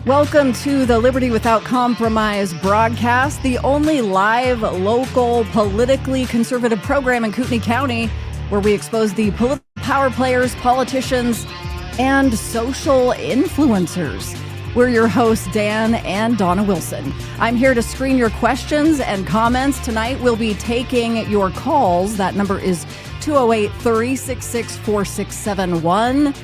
Welcome to the Liberty Without Compromise broadcast, the only live, local, politically conservative program in Kootenai County where we expose the political power players, politicians, and social influencers. We're your hosts, Dan and Dawna Wilson. I'm here to screen your questions and comments. Tonight, we'll be taking your calls. That number is 208-366-4671.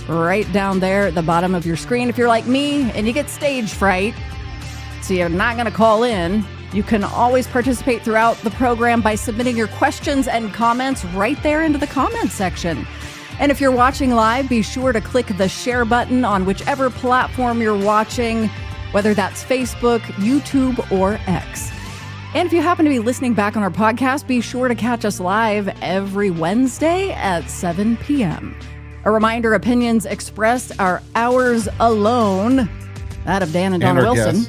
Right down there at the bottom of your screen. If you're like me and you get stage fright, so you're not going to call in, you can always participate throughout the program by submitting your questions and comments right there into the comments section. And if you're watching live, be sure to click the share button on whichever platform you're watching, whether that's Facebook, YouTube, or X. And if you happen to be listening back on our podcast, be sure to catch us live every Wednesday at 7 p.m. A reminder, opinions expressed are ours alone, that of Dan and Dawna Wilson.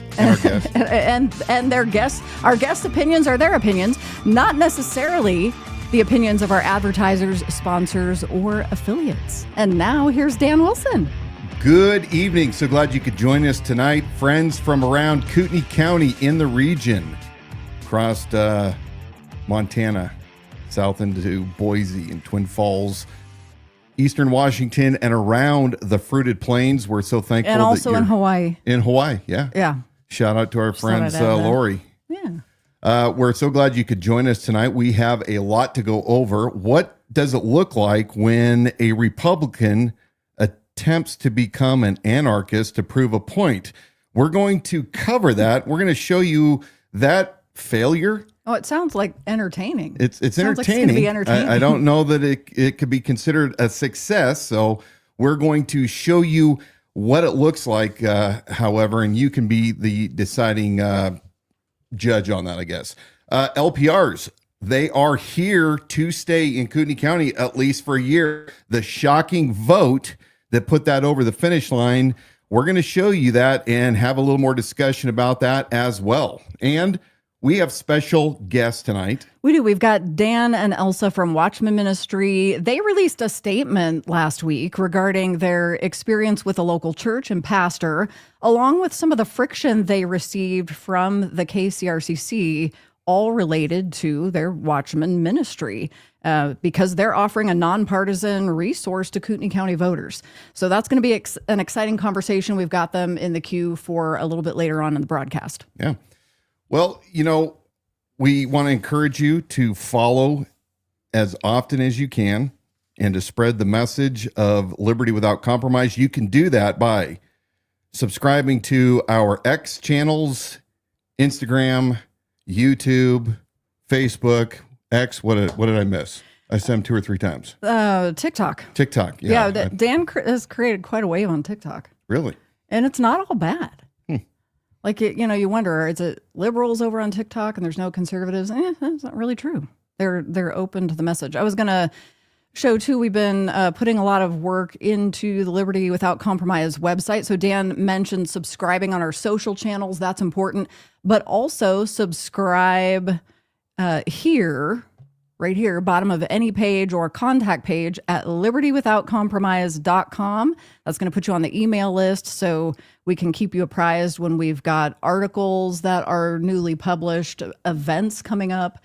And their guests. Our guests' opinions are their opinions, not necessarily the opinions of our advertisers, sponsors, or affiliates. And now here's Dan Wilson. Good evening. So glad you could join us tonight. Friends from around Kootenai County in the region, across Montana, south into Boise and Twin Falls, Eastern Washington, and around the Fruited Plains. We're so thankful. And also in Hawaii. In Hawaii, yeah. Yeah. Shout out to our friends, Lori. Yeah. We're so glad you could join us tonight. We have a lot to go over. What does it look like when a Republican attempts to become an anarchist to prove a point? We're going to cover that. We're going to show you that failure. Oh, it sounds like entertaining. It's entertaining. Like it's gonna be entertaining. I don't know that it could be considered a success. So we're going to show you what it looks like, however, and you can be the deciding judge on that, I guess. LPRs, they are here to stay in Kootenai County at least for a year. The shocking vote that put that over the finish line, we're going to show you that and have a little more discussion about that as well. And we have special guests tonight. We do. We've got Dan and Elsa from Watchmen Ministry. They released a statement last week regarding their experience with a local church and pastor, along with some of the friction they received from the KCRCC, all related to their Watchmen Ministry, because they're offering a nonpartisan resource to Kootenai County voters. So that's going to be an exciting conversation. We've got them in the queue for a little bit later on in the broadcast. Yeah. Well, you know, we want to encourage you to follow as often as you can and to spread the message of liberty without compromise. You can do that by subscribing to our X channels, Instagram, YouTube, Facebook, X. What did I miss? I said them 2 or 3 times. TikTok. TikTok. Yeah. Dan has created quite a wave on TikTok. Really? And it's not all bad. Like, you wonder, is it liberals over on TikTok and there's no conservatives? That's not really true. They're open to the message. I was going to show, too, we've been putting a lot of work into the Liberty Without Compromise website. So Dan mentioned subscribing on our social channels. That's important. But also subscribe here, right here, bottom of any page or contact page at libertywithoutcompromise.com. That's going to put you on the email list so we can keep you apprised when we've got articles that are newly published, events coming up,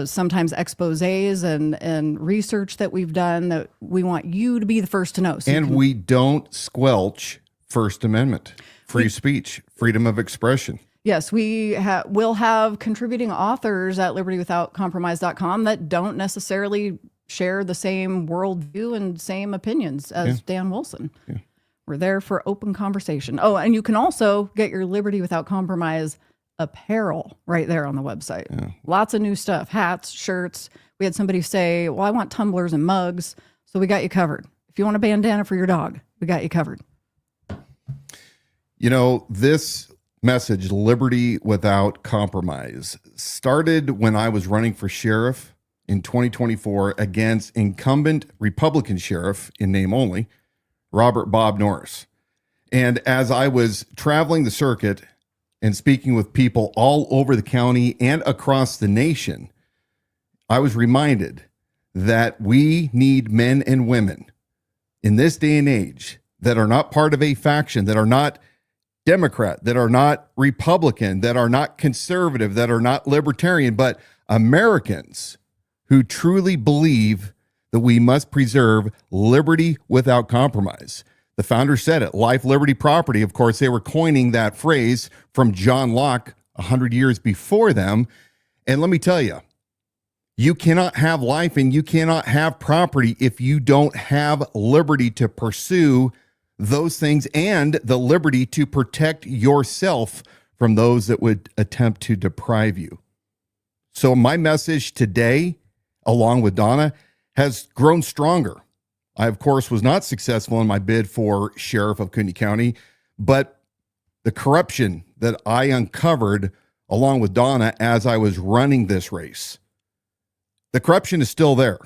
sometimes exposés and research that we've done that we want you to be the first to know. So and we don't squelch First Amendment, free speech, freedom of expression. Yes, we'll have contributing authors at libertywithoutcompromise.com that don't necessarily share the same worldview and same opinions as Dan Wilson. Yeah. We're there for open conversation. Oh, and you can also get your Liberty Without Compromise apparel right there on the website. Yeah. Lots of new stuff, hats, shirts. We had somebody say, well, I want tumblers and mugs. So we got you covered. If you want a bandana for your dog, we got you covered. You know, this message, Liberty Without Compromise, started when I was running for sheriff in 2024 against incumbent Republican sheriff, in name only, Robert Bob Norris. And as I was traveling the circuit and speaking with people all over the county and across the nation, I was reminded that we need men and women in this day and age that are not part of a faction, that are not Democrat, that are not Republican, that are not conservative, that are not libertarian, but Americans who truly believe that we must preserve liberty without compromise. The founders said it, life, liberty, property. Of course, they were coining that phrase from John Locke 100 years before them. And let me tell you, you cannot have life and you cannot have property if you don't have liberty to pursue those things and the liberty to protect yourself from those that would attempt to deprive you. So my message today, along with Dawna, has grown stronger. I, of course, was not successful in my bid for Sheriff of Kootenai County, but the corruption that I uncovered along with Dawna as I was running this race, the corruption is still there.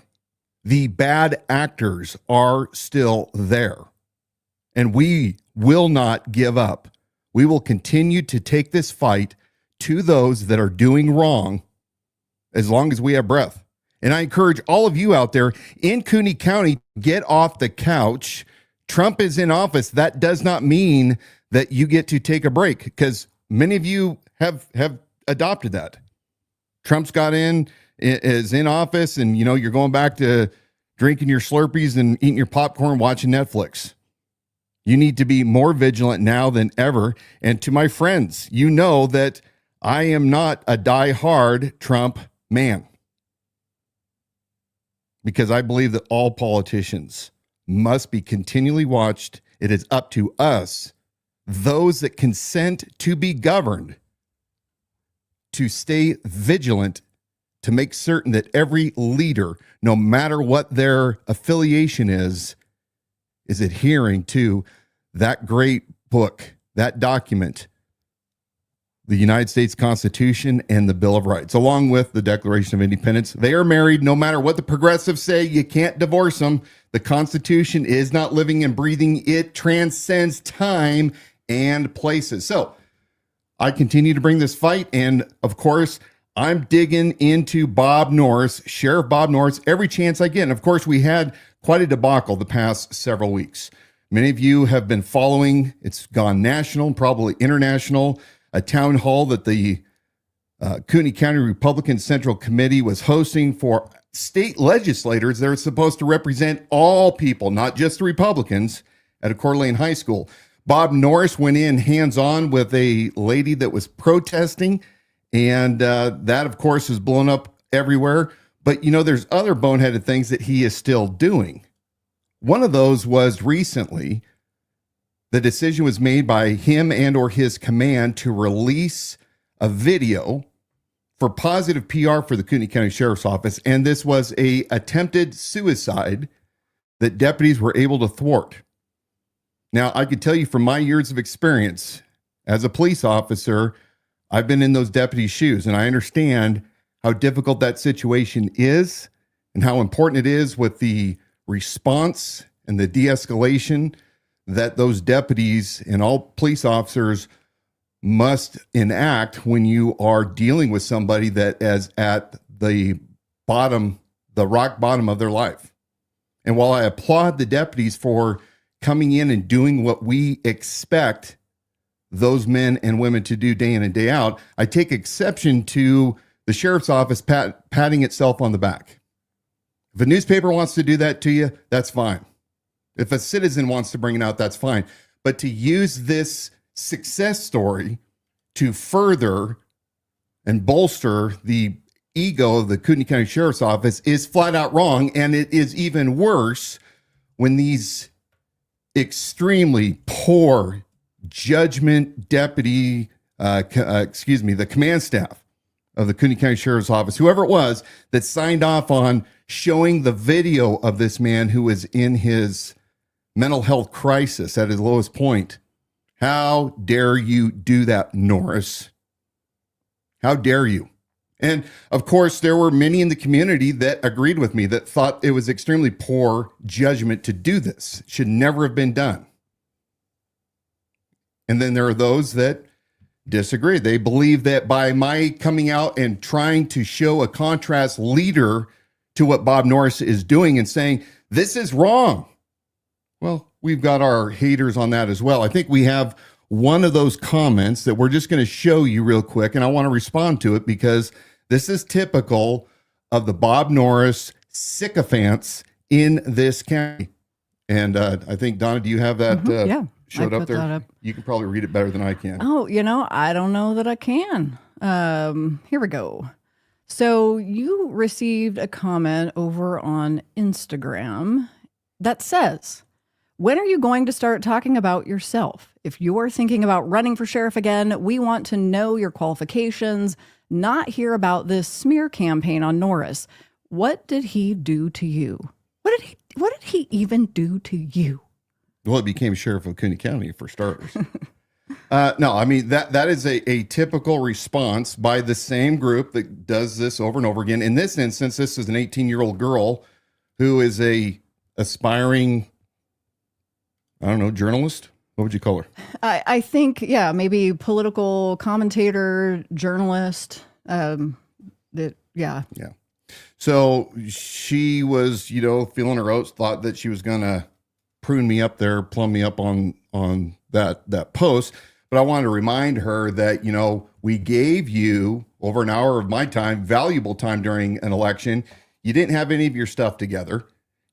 The bad actors are still there. And we will not give up. We will continue to take this fight to those that are doing wrong as long as we have breath. And I encourage all of you out there in Kootenai County, get off the couch. Trump is in office. That does not mean that you get to take a break, because many of you have adopted that. Trump's got is in office, and you're going back to drinking your Slurpees and eating your popcorn, watching Netflix. You need to be more vigilant now than ever. And to my friends, you know that I am not a die-hard Trump man, because I believe that all politicians must be continually watched. It is up to us, those that consent to be governed, to stay vigilant, to make certain that every leader, no matter what their affiliation is adhering to that great book, that document, the United States Constitution and the Bill of Rights, along with the Declaration of Independence. They are married. No matter what the progressives say, you can't divorce them. The Constitution is not living and breathing. It transcends time and places. So I continue to bring this fight. And of course, I'm digging into Bob Norris, Sheriff Bob Norris, every chance I get. And of course, we had quite a debacle the past several weeks. Many of you have been following. It's gone national, probably international. A town hall that the Kootenai County Republican Central Committee was hosting for state legislators that are supposed to represent all people, not just the Republicans, at a Coeur d'Alene high school. Bob Norris went in hands-on with a lady that was protesting, and that, of course, is blown up everywhere. But, there's other boneheaded things that he is still doing. One of those was recently, the decision was made by him and or his command to release a video for positive PR for the Kootenai County Sheriff's Office. And this was a attempted suicide that deputies were able to thwart. Now, I could tell you from my years of experience as a police officer, I've been in those deputies' shoes, and I understand how difficult that situation is and how important it is with the response and the de-escalation that those deputies and all police officers must enact when you are dealing with somebody that is at the bottom, the rock bottom of their life. And while I applaud the deputies for coming in and doing what we expect those men and women to do day in and day out, I take exception to the sheriff's office patting itself on the back. If a newspaper wants to do that to you, that's fine. If a citizen wants to bring it out, that's fine. But to use this success story to further and bolster the ego of the Kootenai County Sheriff's Office is flat out wrong. And it is even worse when these extremely poor judgment deputy, the command staff of the Kootenai County Sheriff's Office, whoever it was that signed off on showing the video of this man who was in his mental health crisis at his lowest point. How dare you do that, Norris? How dare you? And of course, there were many in the community that agreed with me, that thought it was extremely poor judgment to do this. It should never have been done. And then there are those that disagree. They believe that by my coming out and trying to show a contrast leader to what Bob Norris is doing and saying, this is wrong. Well, we've got our haters on that as well. I think we have one of those comments that we're just going to show you real quick, and I want to respond to it because this is typical of the Bob Norris sycophants in this county. And I think, Dawna, do you have that showed up there? Up. You can probably read it better than I can. Oh, I don't know that I can. Here we go. So you received a comment over on Instagram that says, when are you going to start talking about yourself? If you're thinking about running for sheriff again, we want to know your qualifications, not hear about this smear campaign on Norris. What did he do to you? What did he even do to you? Well, it became sheriff of Kootenai County for starters. No, I mean, that is a typical response by the same group that does this over and over again. In this instance, this is an 18-year-old girl who is a aspiring, I don't know, journalist. What would you call her? I think, maybe political commentator, journalist. Yeah. So she was, feeling her oats, thought that she was going to plumb me up on that post. But I wanted to remind her that, we gave you over an hour of my time, valuable time during an election. You didn't have any of your stuff together.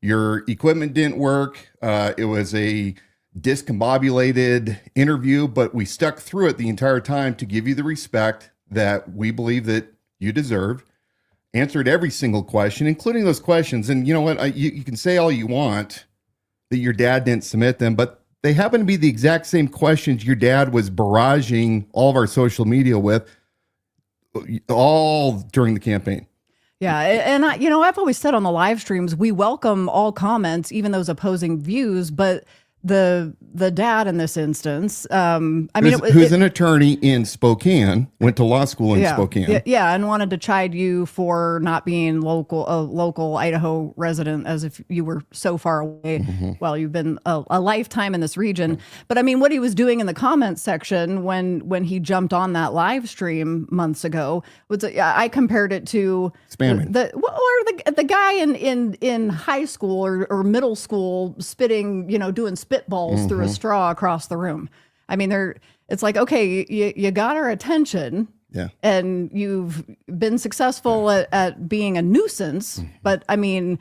Your equipment didn't work. It was a discombobulated interview, but we stuck through it the entire time to give you the respect that we believe that you deserved. Answered every single question, including those questions. And you know what? You can say all you want that your dad didn't submit them, but they happen to be the exact same questions your dad was barraging all of our social media with all during the campaign. Yeah. And I've always said on the live streams, we welcome all comments, even those opposing views, but the dad in this instance, who's an attorney in Spokane, went to law school in Spokane. Yeah, and wanted to chide you for not being a local Idaho resident, as if you were so far away. Mm-hmm. Well, you've been a lifetime in this region. But I mean, what he was doing in the comments section when he jumped on that live stream months ago was, I compared it to spamming the guy in high school or middle school spitting, doing spitballs through a straw across the room. I mean, it's like, okay, you got our attention, and you've been successful at being a nuisance. But I mean,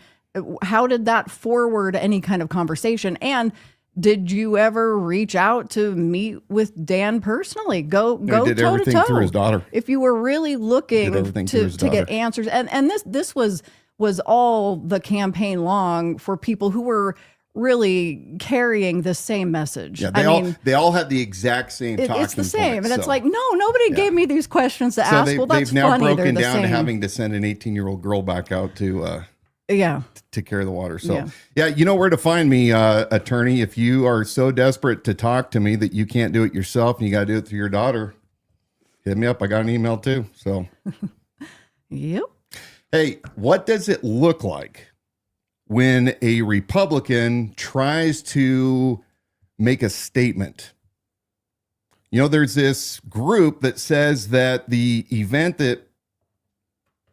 how did that forward any kind of conversation? And did you ever reach out to meet with Dan personally? Go did toe everything to toe through his daughter. If you were really looking to get answers, and this was all the campaign long for people who were really carrying the same message. Yeah, they all had the exact same talking It's the same. Points, and it's like, no, nobody gave me these questions to ask. Well, that's they've now funny. broken down to having to send an 18-year-old girl back out to carry the water. So you know where to find me, attorney. If you are so desperate to talk to me that you can't do it yourself and you got to do it through your daughter, hit me up. I got an email too. So yep. Hey, what does it look like when a Republican tries to make a statement? There's this group that says that the event that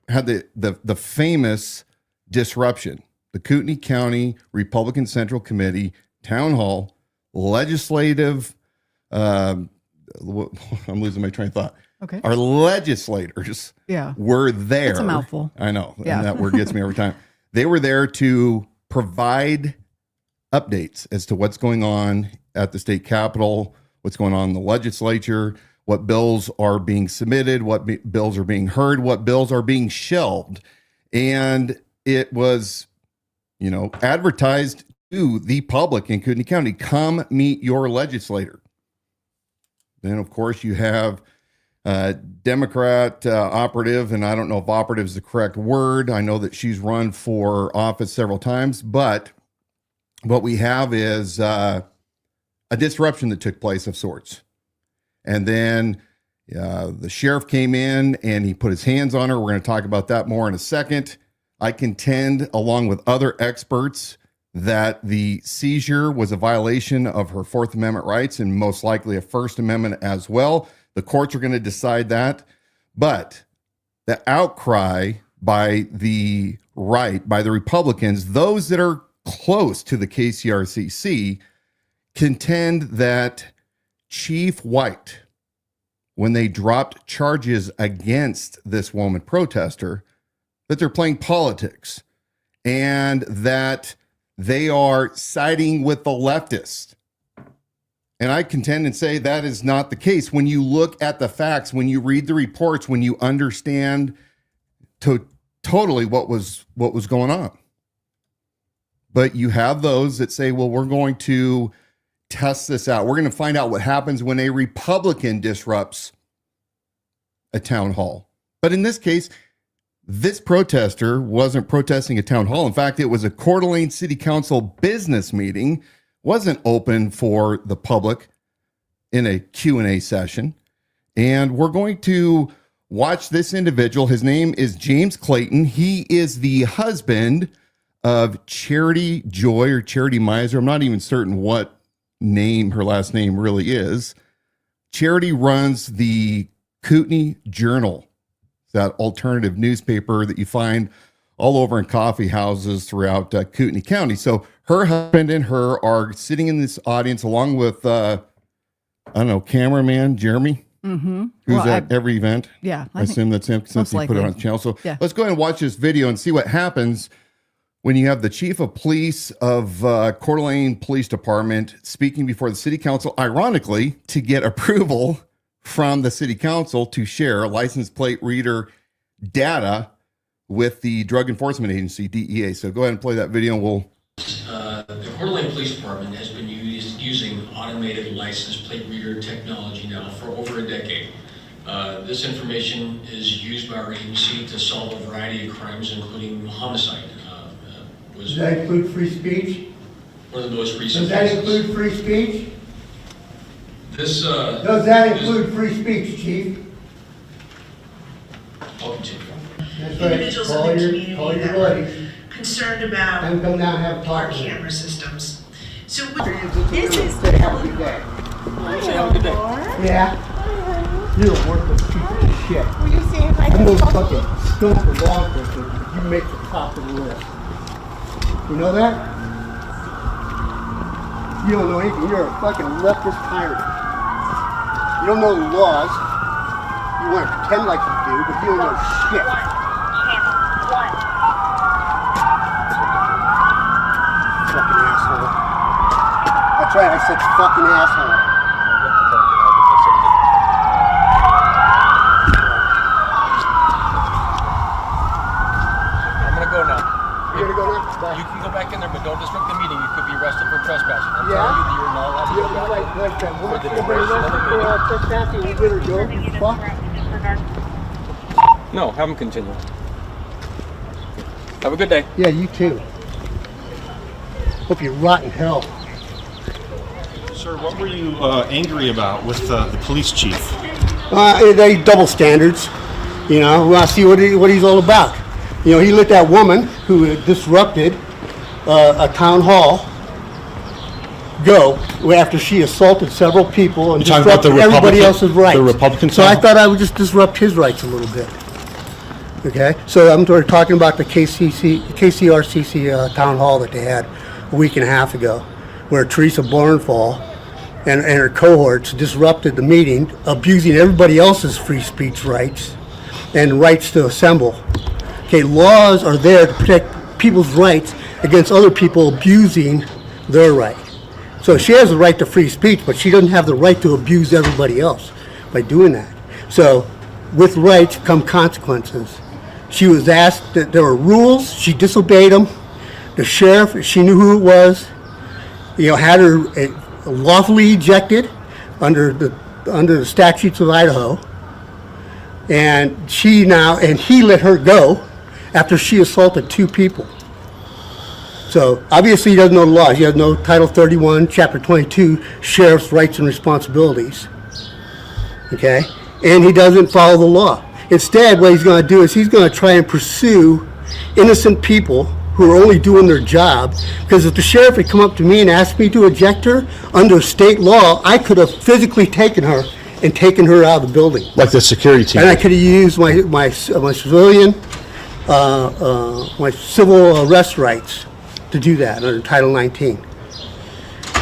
had the famous disruption, the Kootenai County Republican Central Committee, Town Hall, legislative, I'm losing my train of thought. Okay. Our legislators were there. It's a mouthful. I know. Yeah. And that word gets me every time. They were there to provide updates as to what's going on at the state capitol, what's going on in the legislature, what bills are being submitted, what bills are being heard, what bills are being shelved. And it was, advertised to the public in Kootenai County, come meet your legislator. Then, of course, you have Democrat operative, and I don't know if operative is the correct word. I know that she's run for office several times, but what we have is a disruption that took place of sorts. And then the sheriff came in and he put his hands on her. We're going to talk about that more in a second. I contend, along with other experts, that the seizure was a violation of her Fourth Amendment rights and most likely a First Amendment as well. The courts are going to decide that. But the outcry by the right, by the Republicans, those that are close to the KCRCC, contend that Chief White, when they dropped charges against this woman protester, that they're playing politics and that they are siding with the leftists. And I contend and say that is not the case. When you look at the facts, when you read the reports, when you understand totally what was going on. But you have those that say, well, we're going to test this out. We're going to find out what happens when a Republican disrupts a town hall. But in this case, this protester wasn't protesting a town hall. In fact, it was a Coeur d'Alene City Council business meeting, wasn't open for the public in a Q&A session. And we're going to watch this individual. His name is James Clayton. He is the husband of Charity Joy or Charity Miser. I'm not even certain what name her last name really is. Charity runs the Kootenai Journal, that alternative newspaper that you find all over in coffee houses throughout Kootenai County. So her husband and her are sitting in this audience along with, cameraman Jeremy, who's at every event. Yeah. I assume that's him since he put it on the channel. So yeah. Let's go ahead and watch this video and see what happens when you have the chief of police of Coeur d'Alene Police Department speaking before the city council, ironically, to get approval from the city council to share license plate reader data with the Drug Enforcement Agency, DEA. So go ahead and play that video and we'll... The Coeur d'Alene Police Department has been using automated license plate reader technology now for over a decade. This information is used by our agency to solve a variety of crimes, including homicide. Does that include free speech? One of the most recent Does that cases. include free speech? Does that include free speech, Chief? I'll continue. That's Individuals right. in the community Call your that were buddies. concerned about And come down and have a talk our with them. camera systems. So This is say have a good day. Yeah. You're a worthless piece of shit. Will you see if I I'm can those talk? fucking skunk for law enforcement. You make the top of the list. You know that? You don't know anything. You're a fucking leftist tyrant. You don't know the laws. You want to pretend like you do, but you don't know shit. Fucking asshole. That's right, I said fucking asshole. I'm gonna go now. You're gonna go now? Bye. You can go back in there, but don't disrupt the meeting. You could be arrested for trespassing. I'm Yeah? telling you that you're not allowed to go back. Like that. We're For the gonna be duration of the arrested for trespassing. We better go. Fuck. No, have them continue. Have a good day. Yeah, you too. Hope you rot in hell. Sir, what were you angry about with the police chief? They double standards. You know, we want to see what he's all about. You know, he let that woman who had disrupted a town hall go after she assaulted several people and You're talking about disrupted the everybody Republican- else's rights. the Republican So I town- thought I would just disrupt his rights a little bit. Okay, so I'm talking about the KCRCC town hall that they had a week and a half ago, where Teresa Bornfall and her cohorts disrupted the meeting, abusing everybody else's free speech rights and rights to assemble. Okay, laws are there to protect people's rights against other people abusing their right. So she has the right to free speech, but she doesn't have the right to abuse everybody else by doing that. So with rights come consequences. She was asked that there were rules, she disobeyed them. The sheriff, she knew who it was, had her lawfully ejected under the statutes of Idaho. And he let her go after she assaulted 2 people. So obviously he doesn't know the law. He has no Title 31, Chapter 22, Sheriff's Rights and Responsibilities. Okay? And he doesn't follow the law. Instead, what he's going to do is he's going to try and pursue innocent people who are only doing their job. Because if the sheriff had come up to me and asked me to eject her, under state law, I could have physically taken her and taken her out of the building. Like the security team. And I could have used my civil arrest rights to do that under Title 19.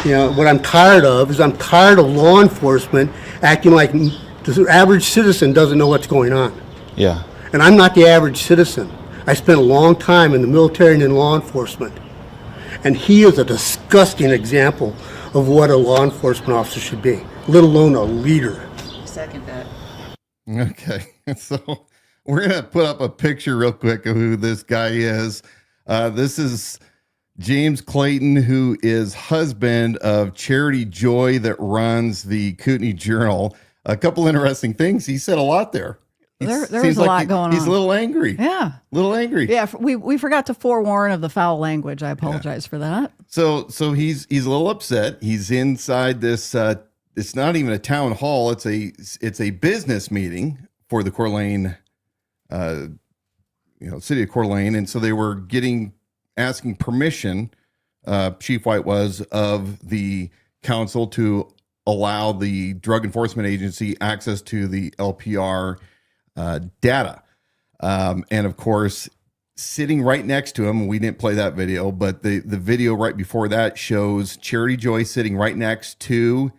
You know, what I'm tired of is I'm tired of law enforcement acting like the average citizen doesn't know what's going on. Yeah. And I'm not the average citizen. I spent a long time in the military and in law enforcement. And he is a disgusting example of what a law enforcement officer should be, let alone a leader. Second that. Okay, so we're going to put up a picture real quick of who this guy is. This is James Clayton, who is husband of Charity Joy that runs the Kootenai Journal. A couple interesting things. He said a lot there. There was a lot going on. He's a little angry. Yeah. A little angry. Yeah, we forgot to forewarn of the foul language. I apologize for that. So he's a little upset. He's inside this it's not even a town hall. It's a business meeting for the Coeur d'Alene city of Coeur d'Alene, and so they were asking permission, Chief White was, of the council to allow the Drug Enforcement Agency access to the LPR data. And of course, sitting right next to him, we didn't play that video, but the video right before that shows Charity Joy sitting right next to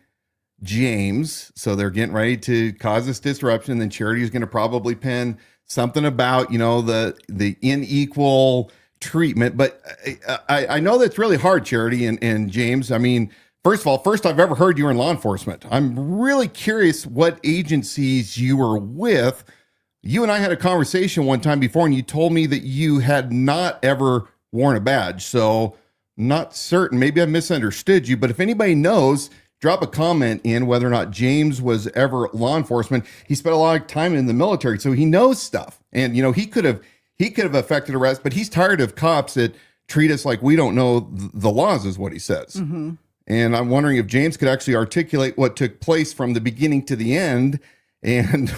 James. So they're getting ready to cause this disruption. Then Charity is going to probably pin something about, the unequal treatment. But I know that's really hard, Charity and James. I mean, first I've ever heard you were in law enforcement. I'm really curious what agencies you were with. You and I had a conversation one time before, and you told me that you had not ever worn a badge. So not certain. Maybe I misunderstood you, but if anybody knows, drop a comment in whether or not James was ever law enforcement. He spent a lot of time in the military, so he knows stuff. And, he could have affected arrest, but he's tired of cops that treat us like we don't know the laws, is what he says. Mm-hmm. And I'm wondering if James could actually articulate what took place from the beginning to the end, and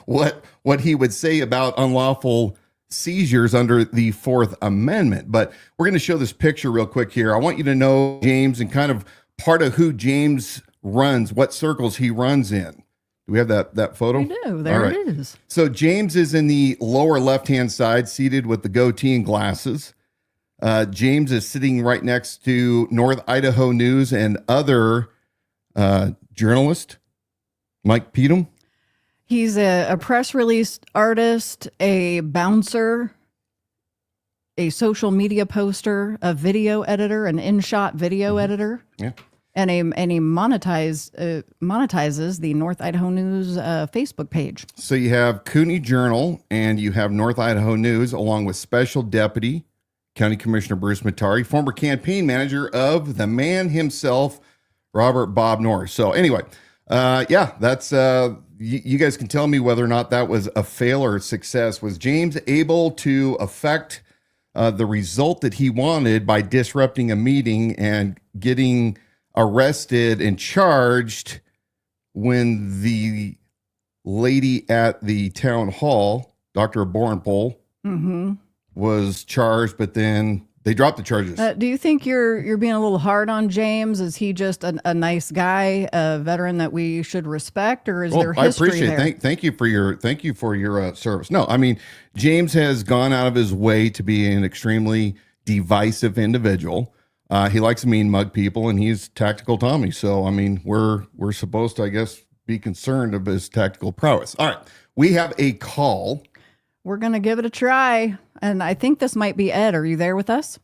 what he would say about unlawful seizures under the Fourth Amendment. But we're going to show this picture real quick here. I want you to know James and kind of part of who James runs, what circles he runs in. Do we have that photo? We do. There it is. So James is in the lower left-hand side, seated with the goatee and glasses. James is sitting right next to North Idaho News and other journalist, Mike Petum. He's a press release artist, a bouncer, a social media poster, a video editor, an in-shot video editor. Yeah. And he monetizes the North Idaho News Facebook page. So you have Kootenai Journal and you have North Idaho News, along with Special Deputy County Commissioner Bruce Matari, former campaign manager of the man himself, Robert Bob Norris. So anyway, that's you guys can tell me whether or not that was a fail or a success. Was James able to affect the result that he wanted by disrupting a meeting and getting arrested and charged when the lady at the town hall, Dr. Borenpole, was charged, but then they dropped the charges? Do you think you're being a little hard on James? Is he just a nice guy, a veteran that we should respect, or is there history there? I appreciate it. Thank you for your service. No, I mean, James has gone out of his way to be an extremely divisive individual. He likes to mean mug people, and he's Tactical Tommy. So, I mean, we're supposed to, I guess, be concerned of his tactical prowess. All right, we have a call. We're going to give it a try. And I think this might be Ed. Are you there with us?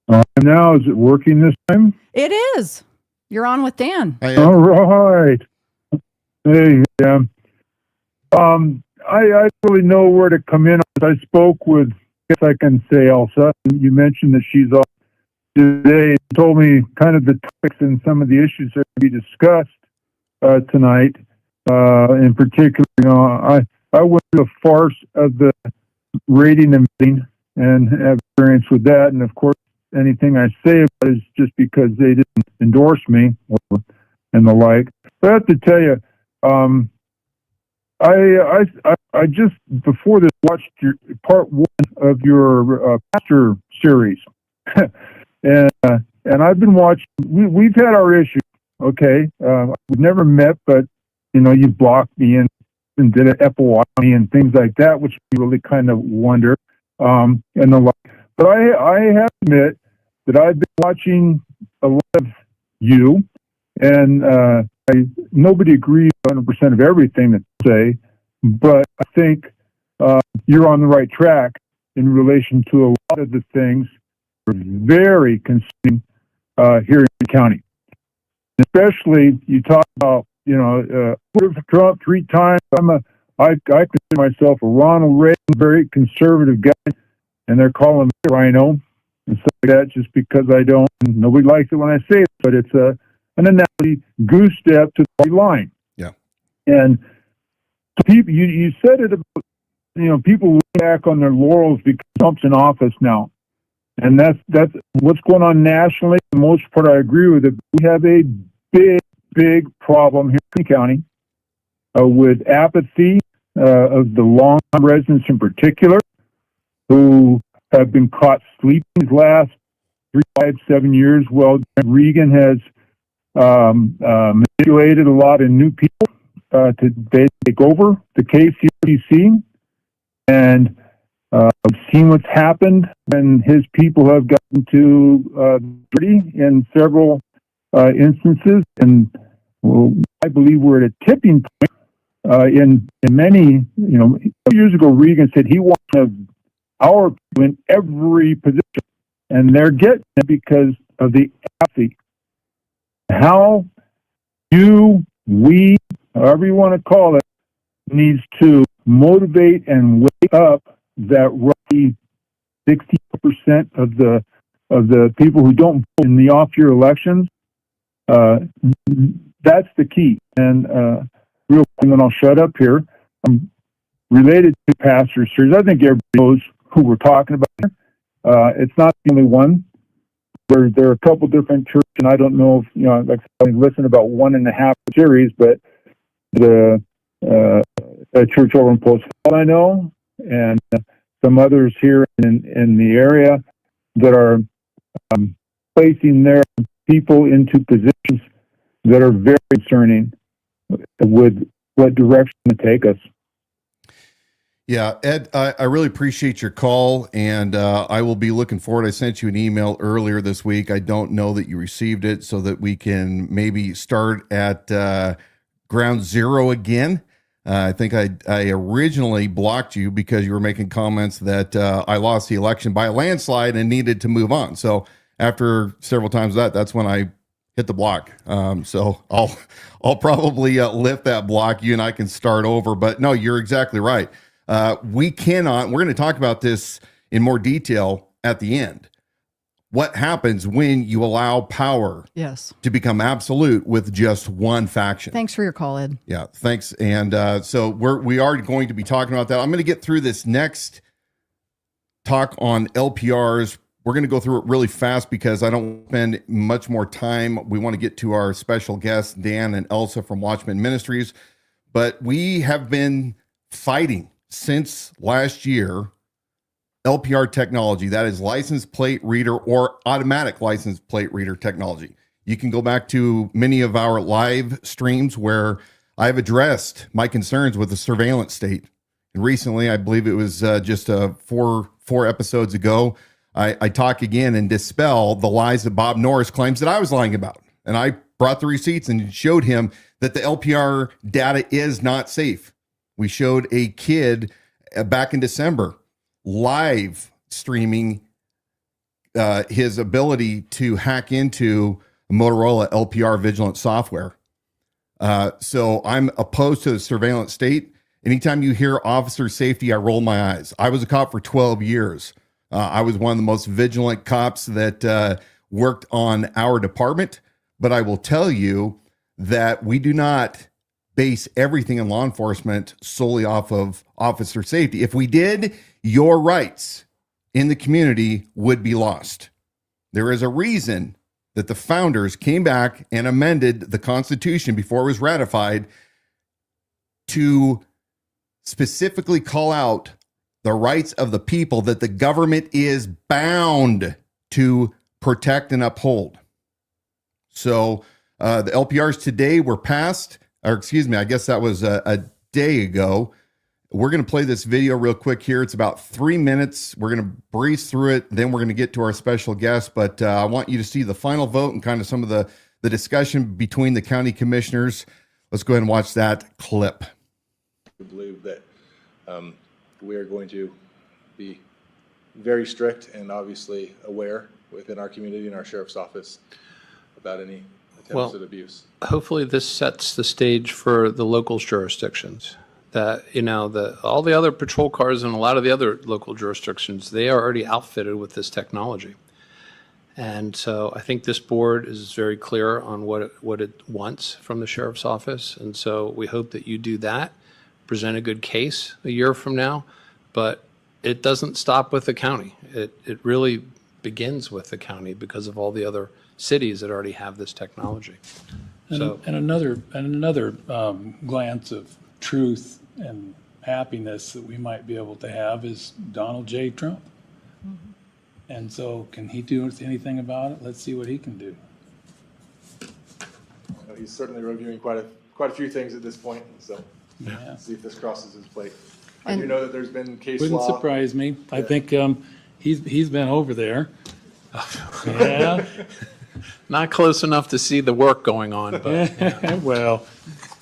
Now, is it working this time? It is. You're on with Dan. All right. Hey, I don't really know where to come in. I spoke with, I guess I can say, Elsa. You mentioned that she's off today. You told me kind of the topics and some of the issues that will be discussed tonight. In particular, I went through the farce of the rating and bidding and have experience with that. And of course, anything I say about it is just because they didn't endorse me and the like. But I have to tell you, I just before this watched part one of your pastor series, and I've been watching. We've had our issues. Okay, we've never met, but you blocked me and did an FOI and things like that, which you really kind of wonder, and the like. But I have to admit that I've been watching a lot of you, and nobody agrees 100% of everything that you say, but I think you're on the right track in relation to a lot of the things that are very concerning here in the county. Especially, you talk about, voted for Trump 3 times. I consider myself a Ronald Reagan, very conservative guy, and they're calling me Rhino and stuff like that just because I don't. Nobody likes it when I say it, but it's an analogy, goose step to the party line. Yeah. And people, you said it about, people look back on their laurels because Trump's in office now. And that's what's going on nationally. For the most part, I agree with it. We have a big problem here in the county with apathy of the long-time residents in particular, who have been caught sleeping these last 3, 5, 7 years. Well, Regan has manipulated a lot of new people to take over the KCRCC, and we've seen what's happened when his people have gotten to dirty in several instances, and I believe we're at a tipping point in many. Years ago, Regan said he wanted our people in every position, and they're getting it because of the apathy. How we, however you want to call it, needs to motivate and wake up that roughly 60% of the people who don't vote in the off-year elections. That's the key. And real quick, and then I'll shut up here. I'm related to Pastor Series. I think everybody knows who we're talking about here. It's not the only one. There are a couple different churches, and I don't know if, like I listen about 1.5 series, but the church over in Post Falls I know, and some others here in the area that are placing their people into positions that are very concerning with what direction to take us. Yeah, Ed, I really appreciate your call, and I will be looking forward. I sent you an email earlier this week. I don't know that you received it, so that we can maybe start at ground zero again. I think I originally blocked you because you were making comments that I lost the election by a landslide and needed to move on. So after several times that's when I hit the block. So I'll probably lift that block. You and I can start over. But no, you're exactly right. We're going to talk about this in more detail at the end. What happens when you allow power to become absolute with just one faction? Thanks for your call, Ed. Yeah, thanks. And so we are going to be talking about that. I'm going to get through this next talk on LPRs. We're going to go through it really fast because I don't spend much more time. We want to get to our special guests, Dan and Elsa from Watchmen Ministries. But we have been fighting since last year LPR technology, that is license plate reader or automatic license plate reader technology. You can go back to many of our live streams where I've addressed my concerns with the surveillance state. And recently, I believe it was just four episodes ago, I talk again and dispel the lies that Bob Norris claims that I was lying about. And I brought the receipts and showed him that the LPR data is not safe. We showed a kid back in December live streaming his ability to hack into Motorola LPR Vigilant software. So I'm opposed to the surveillance state. Anytime you hear officer safety, I roll my eyes. I was a cop for 12 years. I was one of the most vigilant cops that worked on our department. But I will tell you that we do not base everything in law enforcement solely off of officer safety. If we did, your rights in the community would be lost. There is a reason that the founders came back and amended the Constitution before it was ratified to specifically call out the rights of the people that the government is bound to protect and uphold. So the LPRs today were passed, or excuse me, I guess that was a day ago. We're going to play this video real quick here. It's about 3 minutes. We're going to breeze through it. Then we're going to get to our special guest. But I want you to see the final vote and kind of some of the discussion between the county commissioners. Let's go ahead and watch that clip. I believe that we are going to be very strict and obviously aware within our community and our sheriff's office about any attempts at abuse. Hopefully this sets the stage for the local jurisdictions. That, all the other patrol cars and a lot of the other local jurisdictions, they are already outfitted with this technology. And so I think this board is very clear on what it wants from the sheriff's office. And so we hope that you do that, present a good case a year from now. But it doesn't stop with the county. It really begins with the county because of all the other cities that already have this technology. And another glance of truth and happiness that we might be able to have is Donald J. Trump. Mm-hmm. And so can he do anything about it? Let's see what he can do. He's certainly reviewing quite a few things at this point, so yeah. See if this crosses his plate. I do know that there's been case Wouldn't law. Surprise me. Yeah. I think he's been over there. Yeah. Not close enough to see the work going on, but well.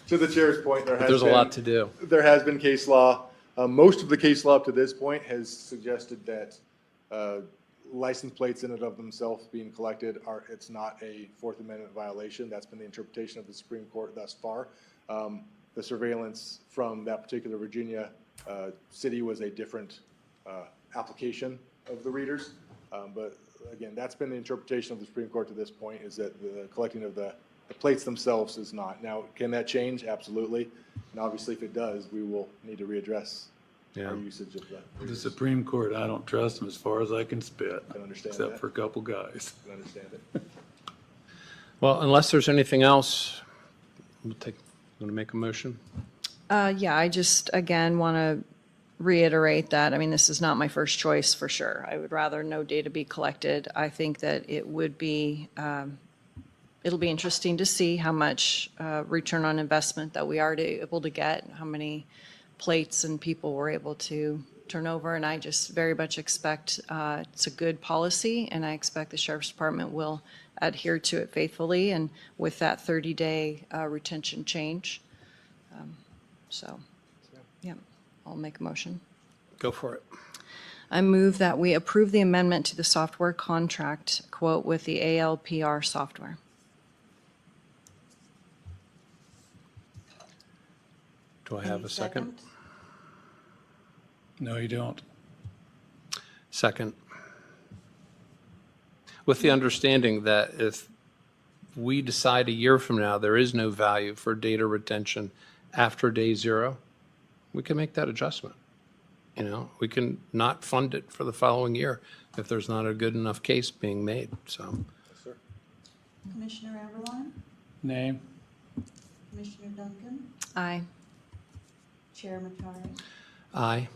To the chair's point, there's a lot to do. There has been case law. Most of the case law up to this point has suggested that license plates in and of themselves being collected it's not a Fourth Amendment violation. That's been the interpretation of the Supreme Court thus far. The surveillance from that particular Virginia city was a different application of the readers. But again, that's been the interpretation of the Supreme Court to this point, is that the collecting of the plates themselves is not. Now, can that change? Absolutely. And obviously, if it does, we will need to readdress our usage of that. The Supreme Court, I don't trust them as far as I can spit. I can understand except that. For a couple guys. I can understand it. Well, unless there's anything else, want to make a motion? Yeah, I just, again, want to reiterate that, I mean, this is not my first choice for sure. I would rather no data be collected. I think that it would be, it'll be interesting to see how much return on investment that we are able to get, how many plates and people we're able to turn over. And I just very much expect it's a good policy, and I expect the Sheriff's Department will adhere to it faithfully and with that 30-day retention change. So, yeah, I'll make a motion. Go for it. I move that we approve the amendment to the software contract quote with the ALPR software. Do I have a second? No, you don't. Second. With the understanding that if we decide a year from now there is no value for data retention after day 0, we can make that adjustment. We can not fund it for the following year if there's not a good enough case being made. So, Yes, sir. Commissioner Eberline, Name? Commissioner Duncan, Aye. Chair Matari. aye.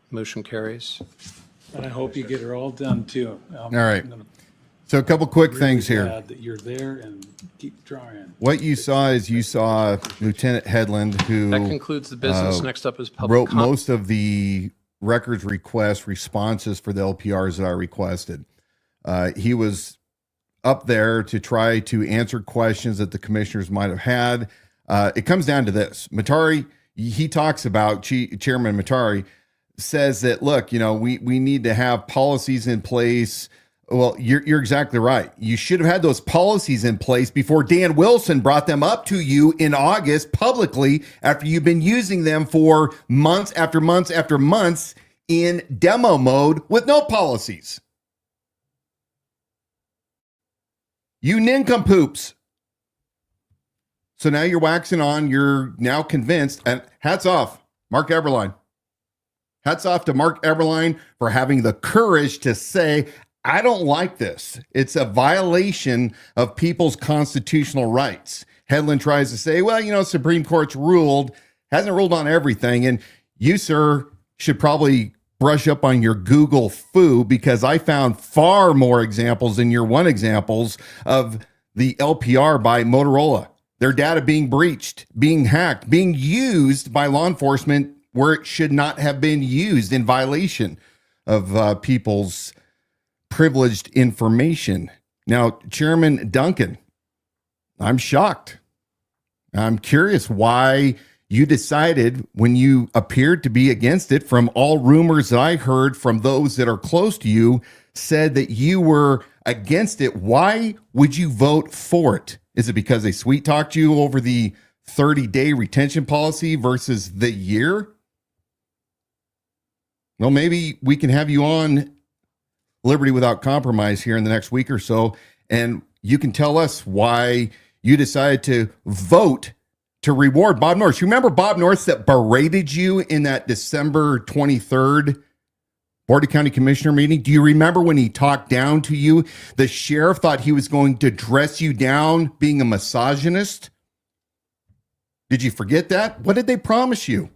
Motion carries. And I hope you get her all done too. All right. So a couple quick things here. Glad that you're there and keep trying. What you saw is Lieutenant Headland, who That concludes the business. Next up is public wrote comment. most of the records request responses for the LPRs that I requested. He was up there to try to answer questions that the commissioners might have had. It comes down to this. Matari, he talks about, Chairman Matari says that, look, we need to have policies in place. Well, you're exactly right. You should have had those policies in place before Dan Wilson brought them up to you in August publicly after you've been using them for months after months after months in demo mode with no policies. You nincompoops. So now you're waxing on. You're now convinced. And hats off, Mark Eberline. Hats off to Mark Eberline for having the courage to say, I don't like this. It's a violation of people's constitutional rights. Headland tries to say, well, Supreme Court's hasn't ruled on everything. And you, sir, should probably brush up on your Google foo, because I found far more examples than your one examples of the LPR by Motorola. Their data being breached, being hacked, being used by law enforcement where it should not have been used in violation of people's privileged information. Now, Chairman Duncan, I'm shocked. I'm curious why you decided, when you appeared to be against it, from all rumors that I heard from those that are close to you, said that you were against it. Why would you vote for it? Is it because they sweet talked you over the 30-day retention policy versus the year? Well, maybe we can have you on Liberty Without Compromise here in the next week or so, and you can tell us why you decided to vote to reward Bob Norris. You remember Bob Norris that berated you in that December 23rd Board of County Commissioner meeting? Do you remember when he talked down to you? The sheriff thought he was going to dress you down being a misogynist. Did you forget that? What did they promise you?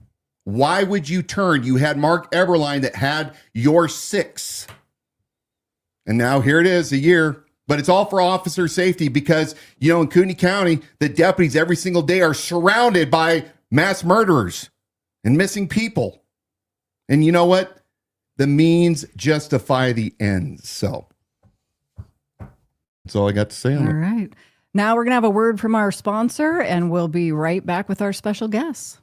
Why would you turn? You had Mark Eberline that had your 6. And now here it is, a year. But it's all for officer safety because, you know, in Kootenai County, the deputies every single day are surrounded by mass murderers and missing people. And you know what? The means justify the ends. So that's all I got to say on it. All right. Now we're going to have a word from our sponsor, and we'll be right back with our special guests.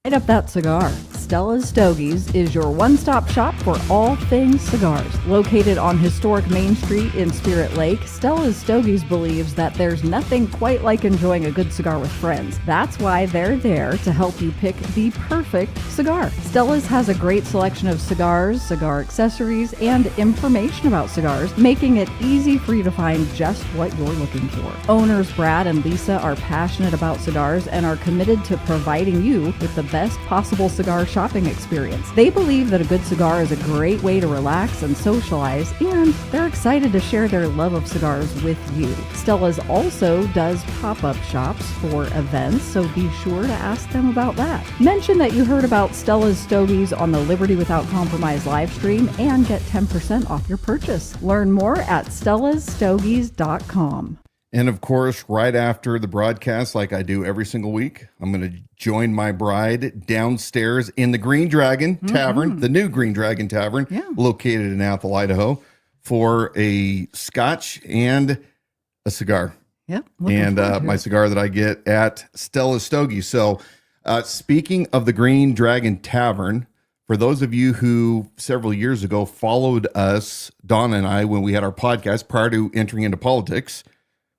Light up that cigar. Stella's Stogies is your one-stop shop for all things cigars. Located on historic Main Street in Spirit Lake, Stella's Stogies believes that there's nothing quite like enjoying a good cigar with friends. That's why they're there to help you pick the perfect cigar. Stella's has a great selection of cigars, cigar accessories, and information about cigars, making it easy for you to find just what you're looking for. Owners Brad and Lisa are passionate about cigars and are committed to providing you with the best possible cigar shopping experience. They believe that a good cigar is a great way to relax and socialize, and they're excited to share their love of cigars with you. Stella's also does pop-up shops for events, so be sure to ask them about that. Mention that you heard about Stella's Stogies on the Liberty Without Compromise live stream and get 10% off your purchase. Learn more at stellasstogies.com. And of course, right after the broadcast, like I do every single week, I'm going to join my bride downstairs in the Green Dragon Tavern, the new Green Dragon Tavern, located in Athol, Idaho, for a scotch and a cigar. Yep. And my cigar that I get at Stella's Stogie. So speaking of the Green Dragon Tavern, for those of you who several years ago followed us, Dawna and I, when we had our podcast prior to entering into politics,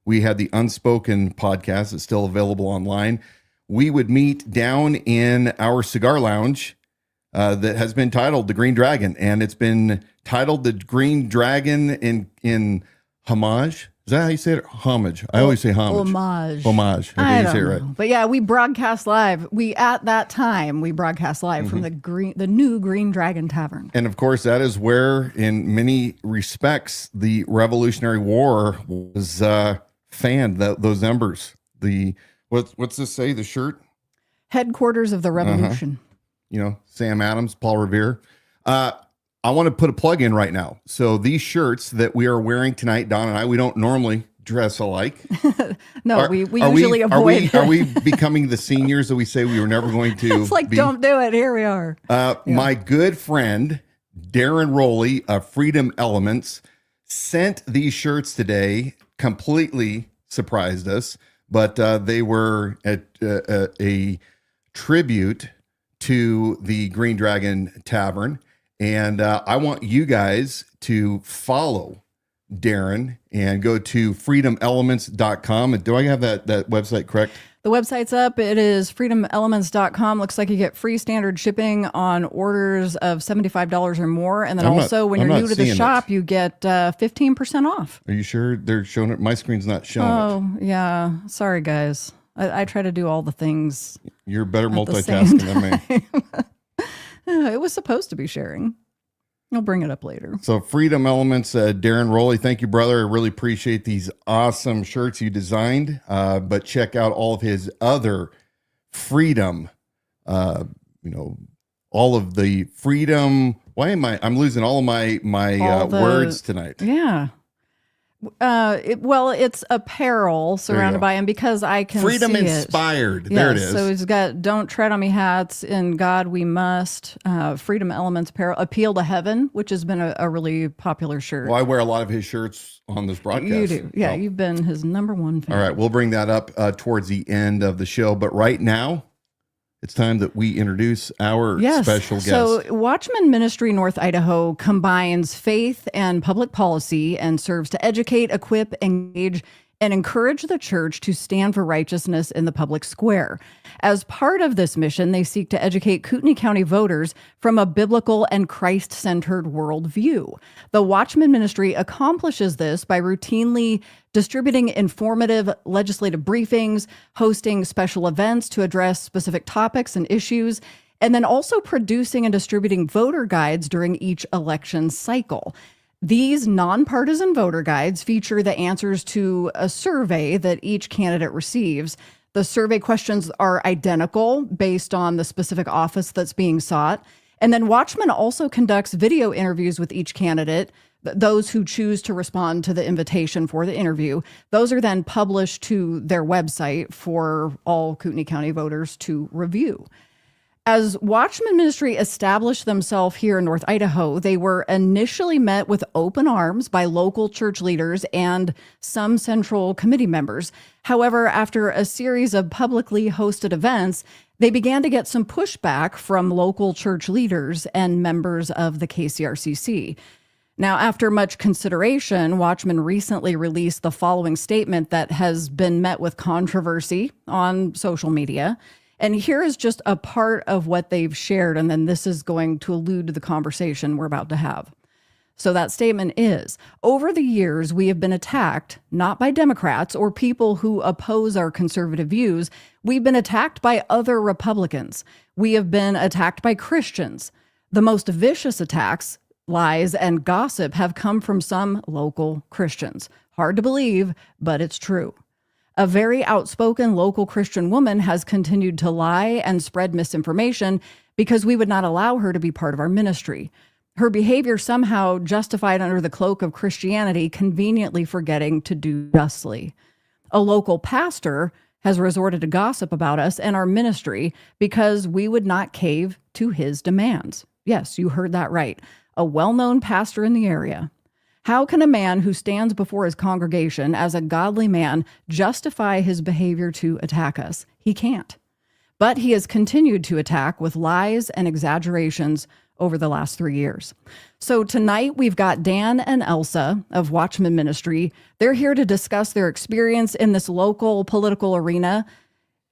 we had the Unspoken podcast. It's still available online. We would meet down in our cigar lounge that has been titled the Green Dragon, and it's been titled the Green Dragon in homage. Is that how you say it? Homage. I always say homage. Homage. Okay, I you don't say it right. know. But yeah, we broadcast live. At that time, we broadcast live from the new Green Dragon Tavern. And of course, that is where, in many respects, the Revolutionary War was fanned. Those embers. What's this say? The shirt? Headquarters of the Revolution. You know, Sam Adams, Paul Revere. I want to put a plug in right now. So these shirts that we are wearing tonight, Don and I, we don't normally dress alike. No, we usually avoid it. Are we becoming the seniors that we say we were never going to It's like, don't do it. Here we are. My good friend, Darren Rowley of Freedom Elements, sent these shirts today, completely surprised us, but they were a tribute to the Green Dragon Tavern. And I want you guys to follow Darren and go to freedomelements.com. And do I have that website correct? The website's up. It is freedomelements.com. Looks like you get free standard shipping on orders of $75 or more. And then when you're new to the shop, you get 15% off. Are you sure they're showing it? My screen's not showing it. Oh, yeah. Sorry, guys. I try to do all the things. You're better multitasking than me. It was supposed to be sharing. I'll bring it up later. So Freedom Elements, Darren Rowley, thank you, brother. I really appreciate these awesome shirts you designed. But check out all of his other freedom, all of the freedom. I'm losing all of my words tonight. Yeah. Well, it's apparel surrounded by him because I can Freedom see inspired. It. There Yes, it is. So he's got "Don't Tread on Me" hats, "In God We Must," Freedom Elements apparel, "Appeal to Heaven," which has been a really popular shirt. Well, I wear a lot of his shirts on this broadcast. You do, yeah. So. You've been his number one fan. All right, we'll bring that up towards the end of the show. But right now, it's time that we introduce our special guest. So Watchmen Ministry North Idaho combines faith and public policy and serves to educate, equip, engage, and encourage the church to stand for righteousness in the public square. As part of this mission, they seek to educate Kootenai County voters from a biblical and Christ-centered worldview. The Watchmen Ministry accomplishes this by routinely distributing informative legislative briefings, hosting special events to address specific topics and issues, and then also producing and distributing voter guides during each election cycle. These nonpartisan voter guides feature the answers to a survey that each candidate receives. The survey questions are identical based on the specific office that's being sought. And then Watchmen also conducts video interviews with each candidate. Those who choose to respond to the invitation for the interview, those are then published to their website for all Kootenai County voters to review. As Watchmen Ministry established themselves here in North Idaho, they were initially met with open arms by local church leaders and some central committee members. However, after a series of publicly hosted events, they began to get some pushback from local church leaders and members of the KCRCC. Now, after much consideration, Watchmen recently released the following statement that has been met with controversy on social media. And here is just a part of what they've shared, and then this is going to allude to the conversation we're about to have. So that statement is, over the years, we have been attacked, not by Democrats or people who oppose our conservative views. We've been attacked by other Republicans. We have been attacked by Christians. The most vicious attacks, lies, and gossip have come from some local Christians. Hard to believe, but it's true. A very outspoken local Christian woman has continued to lie and spread misinformation because we would not allow her to be part of our ministry. Her behavior somehow justified under the cloak of Christianity, conveniently forgetting to do justly. A local pastor has resorted to gossip about us and our ministry because we would not cave to his demands. Yes, you heard that right. A well-known pastor in the area. How can a man who stands before his congregation as a godly man justify his behavior to attack us? He can't. But he has continued to attack with lies and exaggerations over the last 3 years. So tonight we've got Dan and Elsa of Watchmen Ministry. They're here to discuss their experience in this local political arena.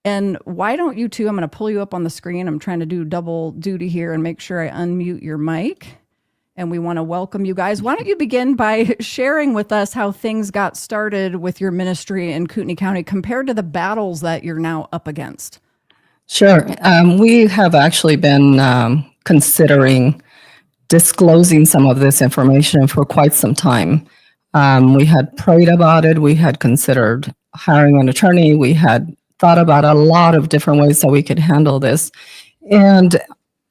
And why don't you two, I'm going to pull you up on the screen. I'm trying to do double duty here and make sure I unmute your mic. And we want to welcome you guys. Why don't you begin by sharing with us how things got started with your ministry in Kootenai County compared to the battles that you're now up against? Sure. We have actually been considering disclosing some of this information for quite some time. We had prayed about it. We had considered hiring an attorney. We had thought about a lot of different ways that we could handle this. And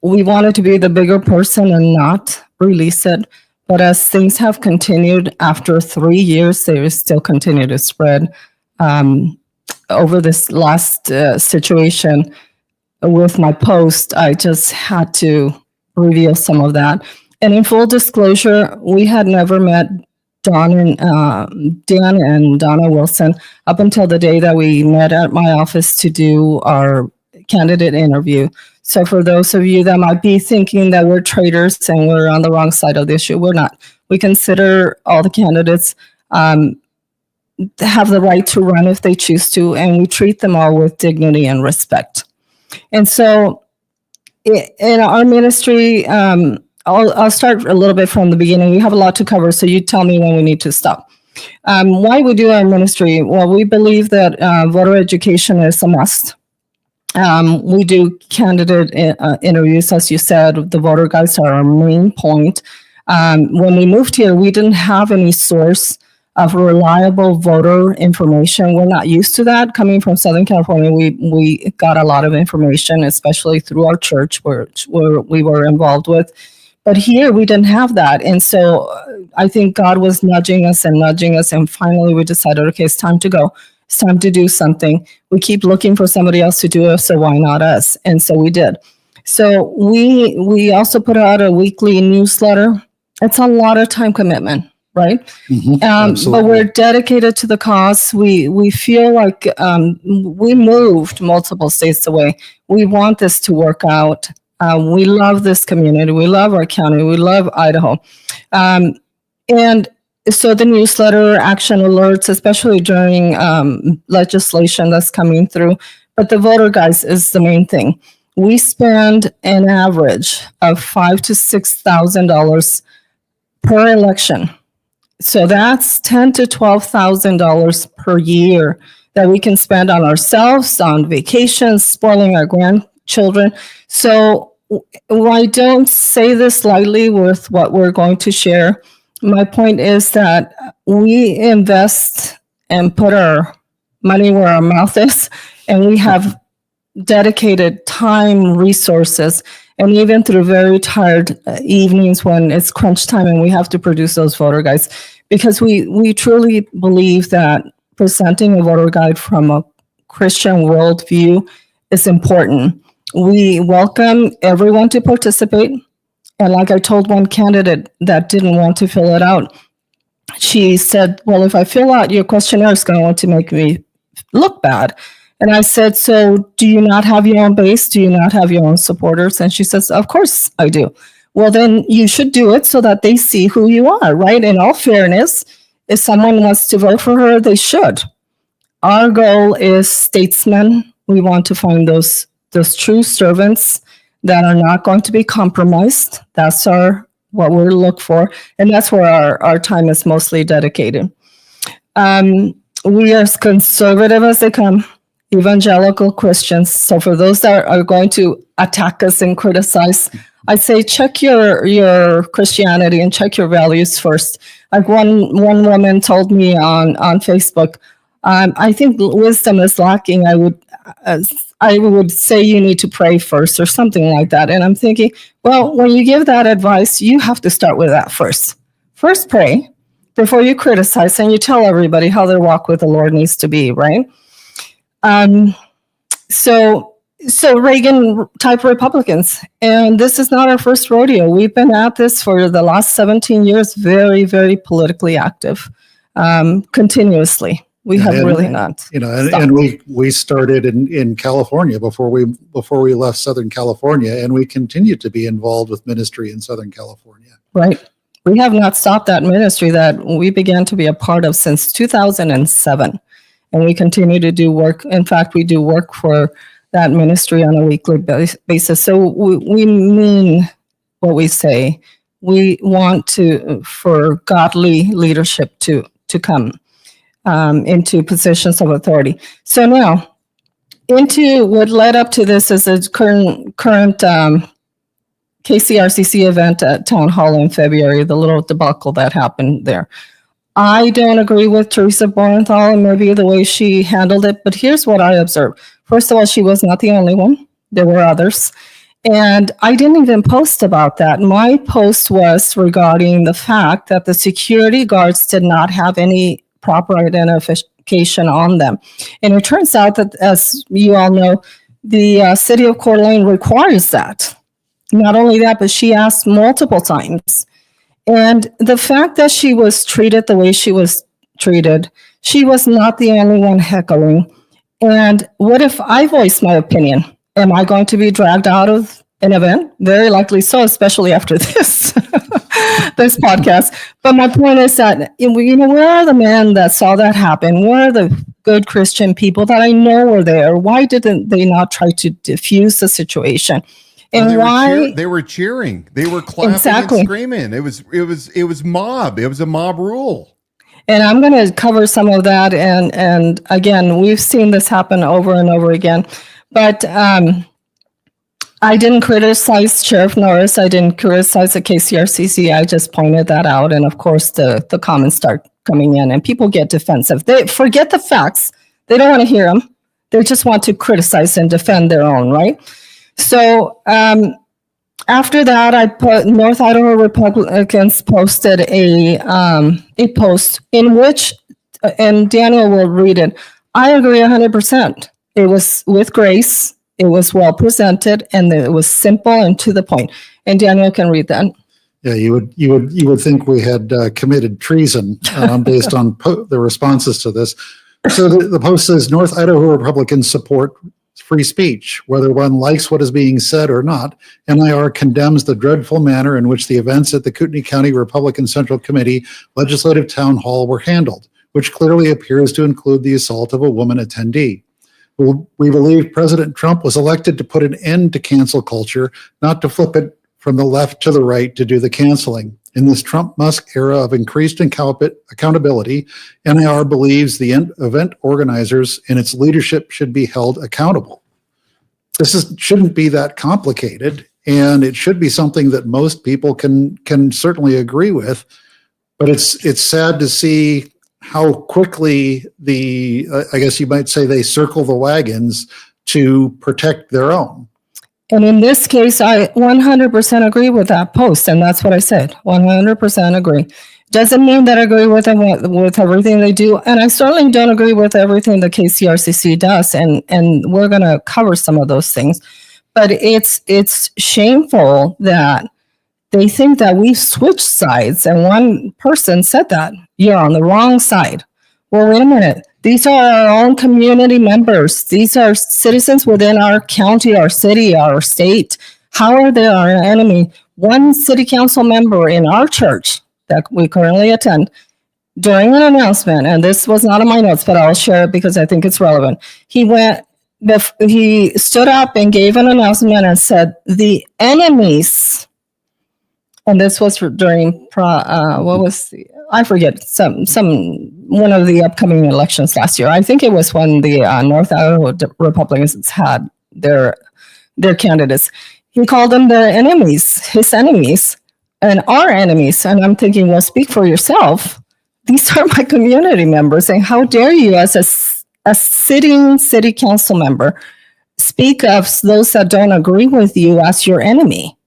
we wanted to be the bigger person and not release it. But as things have continued, after 3 years, they still continue to spread. Over this last situation with my post, I just had to reveal some of that. And in full disclosure, we had never met Dan and Dawna Wilson up until the day that we met at my office to do our candidate interview. So for those of you that might be thinking that we're traitors and we're on the wrong side of the issue, we're not. We consider all the candidates have the right to run if they choose to, and we treat them all with dignity and respect. And so in our ministry, I'll start a little bit from the beginning. We have a lot to cover, so you tell me when we need to stop. Why we do our ministry? Well, we believe that voter education is a must. We do candidate interviews, as you said. The voter guides are our main point. When we moved here, we didn't have any source of reliable voter information. We're not used to that. Coming from Southern California, we got a lot of information, especially through our church, where we were involved with. But here we didn't have that. And so I think God was nudging us. And finally we decided, okay, it's time to go. It's time to do something. We keep looking for somebody else to do it, so why not us? And so we did. So we also put out a weekly newsletter. It's a lot of time commitment, right? But we're dedicated to the cause. We feel like we moved multiple states away. We want this to work out. We love this community. We love our county. We love Idaho. And so the newsletter, action alerts, especially during legislation that's coming through. But the voter guides is the main thing. We spend an average of $5,000 to $6,000 per election. So that's $10,000 to $12,000 per year that we can spend on ourselves, on vacations, spoiling our grandchildren. So I don't say this lightly with what we're going to share. My point is that we invest and put our money where our mouth is, and we have dedicated time, resources, and even through very tired evenings when it's crunch time and we have to produce those voter guides, because we truly believe that presenting a voter guide from a Christian worldview is important. We welcome everyone to participate. And like I told one candidate that didn't want to fill it out, she said, well, if I fill out your questionnaire, it's going to want to make me look bad. And I said, so do you not have your own base? Do you not have your own supporters? And she says, of course I do. Well, then you should do it so that they see who you are, right? In all fairness, if someone wants to vote for her, they should. Our goal is statesmen. We want to find those true servants that are not going to be compromised. That's what we look for. And that's where our time is mostly dedicated. We are as conservative as they come, evangelical Christians. So for those that are going to attack us and criticize, I say check your Christianity and check your values first. Like one woman told me on Facebook, I think wisdom is lacking. I would say you need to pray first or something like that. And I'm thinking, well, when you give that advice, you have to start with that first. First pray before you criticize, and you tell everybody how their walk with the Lord needs to be, right? So Reagan type Republicans, and this is not our first rodeo. We've been at this for the last 17 years, very, very politically active, continuously. We have really not. And we started in California before we left Southern California, and we continue to be involved with ministry in Southern California. Right. We have not stopped that ministry that we began to be a part of since 2007, and we continue to do work. In fact, we do work for that ministry on a weekly basis. So we mean what we say. We want for godly leadership to come into positions of authority. So now, into what led up to this is a current KCRCC event at Town Hall in February, the little debacle that happened there. I don't agree with Teresa Borenthal and maybe the way she handled it, but here's what I observed. First of all, she was not the only one. There were others. And I didn't even post about that. My post was regarding the fact that the security guards did not have any proper identification on them. And it turns out that, as you all know, the city of Coeur d'Alene requires that. Not only that, but she asked multiple times. And the fact that she was treated the way she was treated, she was not the only one heckling. And what if I voice my opinion? Am I going to be dragged out of an event? Very likely so, especially after this this podcast. But my point is that, where are the men that saw that happen? Where are the good Christian people that I know were there? Why didn't they not try to diffuse the situation? And they were cheering. They were clapping and screaming. It was mob. It was a mob rule. And I'm going to cover some of that. And again, we've seen this happen over and over again. But I didn't criticize Sheriff Norris. I didn't criticize the KCRCC. I just pointed that out. And of course, the comments start coming in and people get defensive. They forget the facts. They don't want to hear them. They just want to criticize and defend their own, right? So After that, I put North Idaho Republicans posted a post in which, and Daniel will read it. I agree 100%. It was with grace. It was well presented, and it was simple and to the point. And Daniel can read that. Yeah, you would think we had committed treason based on the responses to this. So the post says North Idaho Republicans support free speech, whether one likes what is being said or not. NIR condemns the dreadful manner in which the events at the Kootenai County Republican Central Committee Legislative Town Hall were handled, which clearly appears to include the assault of a woman attendee. We believe President Trump was elected to put an end to cancel culture, not to flip it from the left to the right to do the canceling. In this Trump-Musk era of increased accountability, NIR believes the event organizers and its leadership should be held accountable. Shouldn't be that complicated, and it should be something that most people can certainly agree with. But it's sad to see how quickly I guess you might say, they circle the wagons to protect their own. And in this case, I 100% agree with that post, and that's what I said. 100% agree. Doesn't mean that I agree with them with everything they do, and I certainly don't agree with everything the KCRCC does, and we're going to cover some of those things. But it's shameful that they think that we've switched sides, and one person said that you're on the wrong side. Well, wait a minute. These are our own community members. These are citizens within our county, our city, our state. How are they our enemy? One city council member in our church that we currently attend, during an announcement, and this was not in my notes, but I'll share it because I think it's relevant. He stood up and gave an announcement and said, the enemies, and this was during, I forget, one of the upcoming elections last year. I think it was when the North Idaho Republicans had their candidates. He called them their enemies, his enemies, and our enemies. And I'm thinking, well, speak for yourself. These are my community members, and how dare you, as a sitting city council member, speak of those that don't agree with you as your enemy?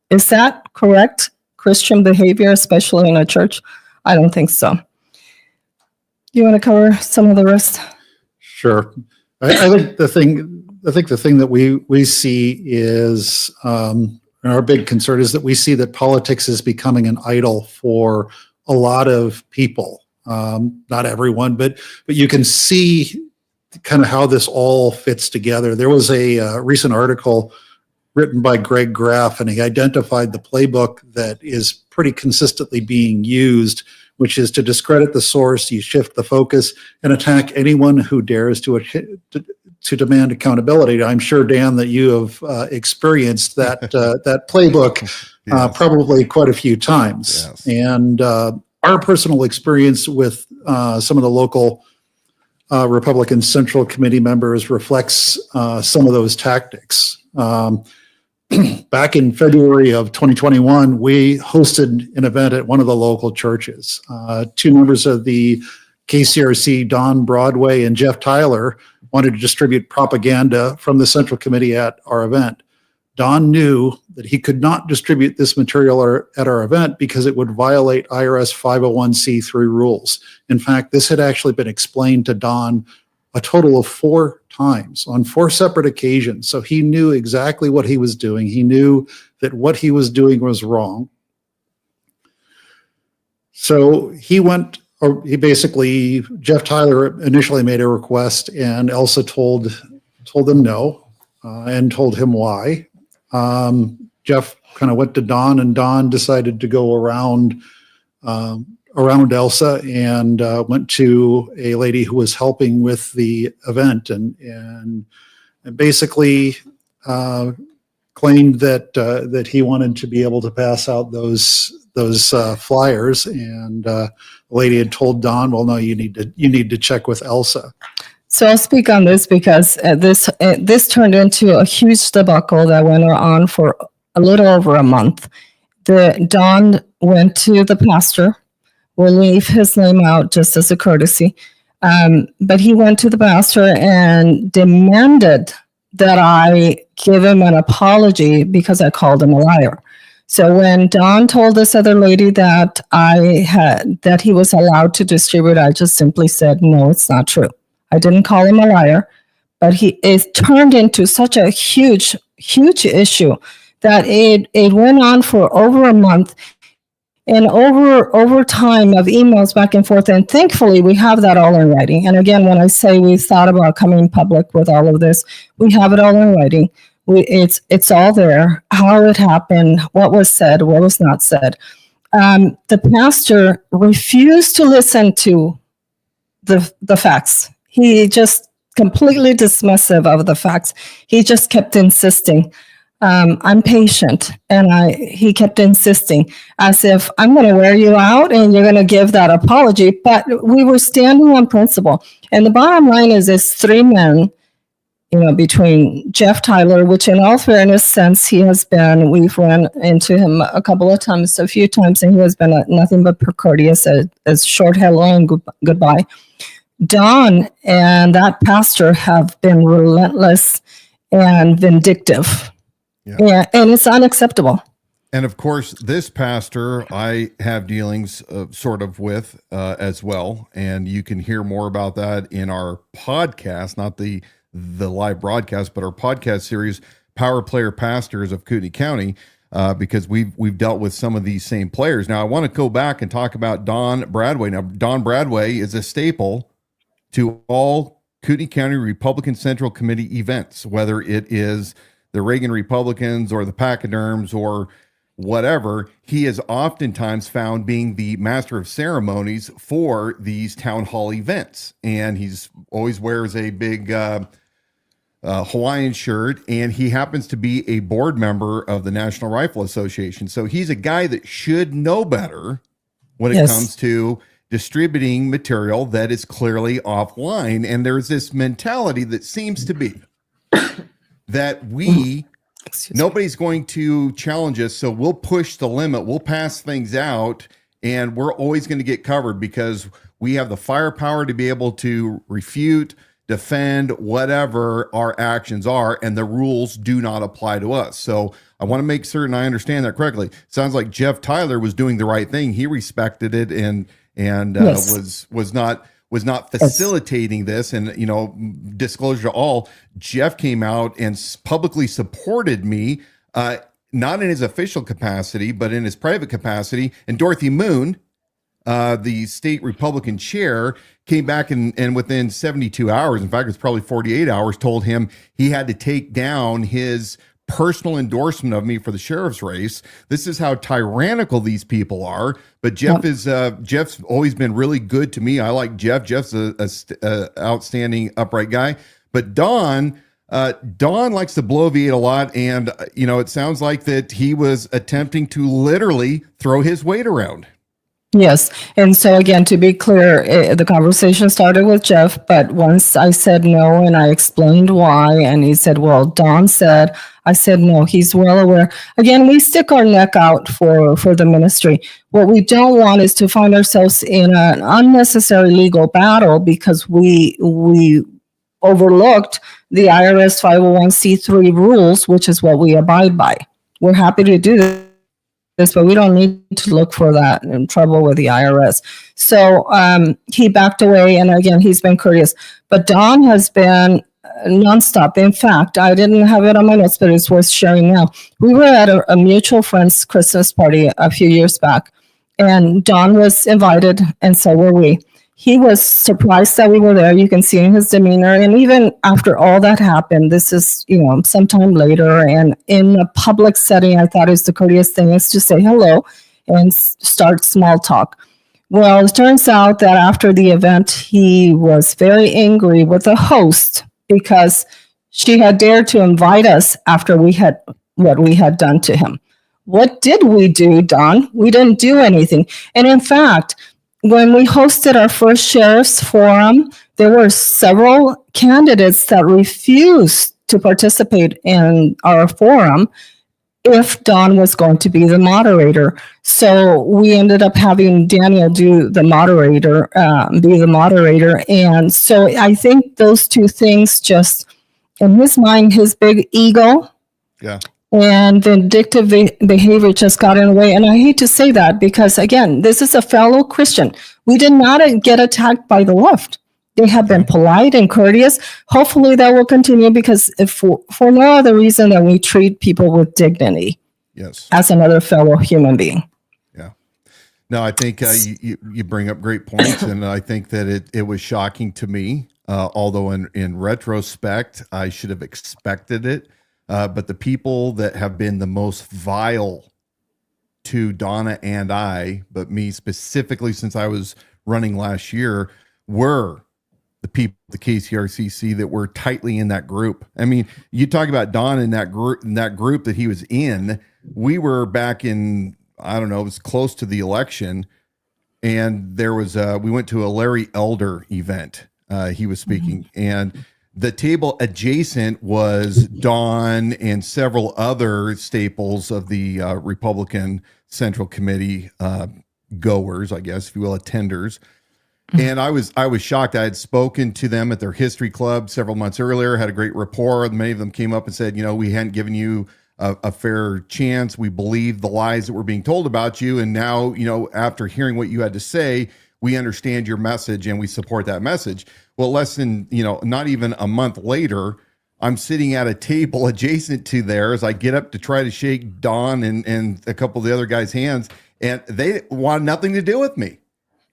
Is that correct Christian behavior, especially in a church? I don't think so. You want to cover some of the rest? Sure. I think the thing that we see is, our big concern is that we see that politics is becoming an idol for a lot of people. Not everyone, but you can see kind of how this all fits together. There was a recent article written by Greg Graff, and he identified the playbook that is pretty consistently being used, which is to discredit the source, you shift the focus, and attack anyone who dares to demand accountability. I'm sure, Dan, that you have experienced that that playbook Yes. probably quite a few times. Yes. And our personal experience with some of the local Republican Central Committee members reflects some of those tactics. Back in February of 2021, we hosted an event at one of the local churches. Two members of the KCRC, Don Broadway and Jeff Tyler, wanted to distribute propaganda from the Central Committee at our event. Don knew that he could not distribute this material at our event because it would violate IRS 501c3 rules. In fact, this had actually been explained to Don a total of 4 times on 4 separate occasions. So he knew exactly what he was doing. He knew that what he was doing was wrong. So Jeff Tyler initially made a request, and Elsa told him no, and told him why. Jeff kind of went to Don, and Don decided to go around Elsa and went to a lady who was helping with the event, and basically claimed that he wanted to be able to pass out those flyers, and the lady had told Don, well, no, you need to check with Elsa. So I'll speak on this because this turned into a huge debacle that went on for a little over a month. Don went to the pastor. We'll leave his name out just as a courtesy. But he went to the pastor and demanded that I give him an apology because I called him a liar. So when Don told this other lady that that he was allowed to distribute, I just simply said, no, it's not true. I didn't call him a liar, but it turned into such a huge issue that it went on for over a month. And over time of emails back and forth, and thankfully we have that all in writing. And again, when I say we've thought about coming public with all of this, we have it all in writing. It's all there, how it happened, what was said, what was not said. The pastor refused to listen to the facts. He just completely dismissive of the facts. He just kept insisting. I'm patient, and he kept insisting as if I'm going to wear you out and you're going to give that apology. But we were standing on principle. And the bottom line is it's three men, between Jeff Tyler, which in all fairness, since we've run into him a few times, and he has been nothing but courteous, as short hello and goodbye. Don and that pastor have been relentless and vindictive. Yeah, and it's unacceptable. And of course, this pastor I have dealings sort of with as well. And you can hear more about that in our podcast, not the live broadcast, but our podcast series, Power Player Pastors of Kootenai County, because we've dealt with some of these same players. Now, I want to go back and talk about Don Bradway. Now, Don Bradway is a staple to all Kootenai County Republican Central Committee events, whether it is the Reagan Republicans or the Pachyderms or whatever. He is oftentimes found being the master of ceremonies for these town hall events. And he's always wears a big Hawaiian shirt, and he happens to be a board member of the National Rifle Association. So he's a guy that should know better when it comes to distributing material that is clearly offline. And there's this mentality that seems to be that nobody's going to challenge us, so we'll push the limit, we'll pass things out, and we're always going to get covered because we have the firepower to be able to refute, defend whatever our actions are, and the rules do not apply to us. So I want to make certain I understand that correctly. Sounds like Jeff Tyler was doing the right thing. He respected it and was not facilitating this. And, disclosure to all, Jeff came out and publicly supported me, not in his official capacity, but in his private capacity. And Dorothy Moon, the state Republican chair, came back and within 72 hours, in fact, it's probably 48 hours, told him he had to take down his personal endorsement of me for the sheriff's race. This is how tyrannical these people are. But Jeff Jeff's always been really good to me. I like Jeff. Jeff's a outstanding, upright guy. But Don likes to bloviate a lot, and it sounds like that he was attempting to literally throw his weight around. Yes. And so again, to be clear, the conversation started with Jeff, but once I said no and I explained why, and he said, well, Don said, I said no, he's well aware. Again, we stick our neck out for the ministry. What we don't want is to find ourselves in an unnecessary legal battle because we overlooked the IRS 501c3 rules, which is what we abide by. We're happy to do this, but we don't need to look for that in trouble with the IRS. So he backed away, and again, he's been courteous. But Don has been nonstop. In fact, I didn't have it on my notes, but it's worth sharing now. We were at a mutual friend's Christmas party a few years back, and Don was invited, and so were we. He was surprised that we were there. You can see in his demeanor. And even after all that happened, this is, sometime later, and in a public setting, I thought is the courteous thing is to say hello and start small talk. Well, it turns out that after the event, he was very angry with the host because she had dared to invite us after what we had done to him. What did we do, Don? We didn't do anything. And in fact, when we hosted our first sheriff's forum, there were several candidates that refused to participate in our forum if Don was going to be the moderator. So we ended up having Daniel be the moderator. And so I think those two things just in his mind, his big ego Yeah. and vindictive behavior just got in the way. And I hate to say that because, again, this is a fellow Christian. We did not get attacked by the left. They have been polite and courteous. Hopefully that will continue because if for no other reason than we treat people with dignity. Yes. As another fellow human being. Yeah. No, I think you bring up great points, and I think that it was shocking to me, although in retrospect, I should have expected it. But the people that have been the most vile to Dawna and I, but me specifically since I was running last year, were the people at the KCRCC that were tightly in that group. I mean, you talk about Don in that group that he was in. We were back in, I don't know, it was close to the election, and there was we went to a Larry Elder event. He was speaking, and the table adjacent was Don and several other staples of the Republican Central Committee goers, I guess, if you will, attenders. And I was shocked. I had spoken to them at their history club several months earlier, had a great rapport. Many of them came up and said, we hadn't given you a fair chance. We believed the lies that were being told about you. And now, after hearing what you had to say, we understand your message and we support that message. Well, less than, not even a month later, I'm sitting at a table adjacent to theirs. I get up to try to shake Don and a couple of the other guys' hands, and they want nothing to do with me.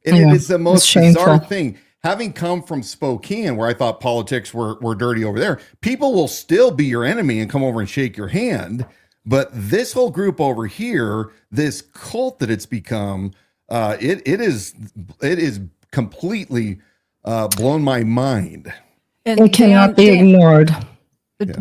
And it is the most bizarre thing. Having come from Spokane, where I thought politics were dirty over there, people will still be your enemy and come over and shake your hand. But this whole group over here, this cult that it's become, it is completely blown my mind. And it cannot be ignored.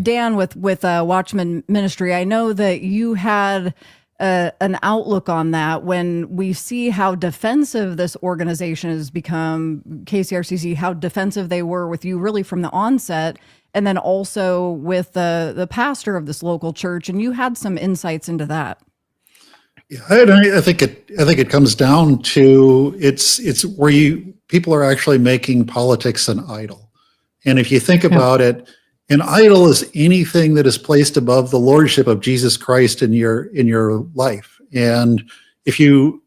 Dan, with Watchmen Ministry, I know that you had an outlook on that when we see how defensive this organization has become, KCRCC, how defensive they were with you really from the onset, and then also with the pastor of this local church, and you had some insights into that. Yeah, I think it comes down to it's where people are actually making politics an idol, and if you think about it. An idol is anything that is placed above the lordship of Jesus Christ in your life. And if you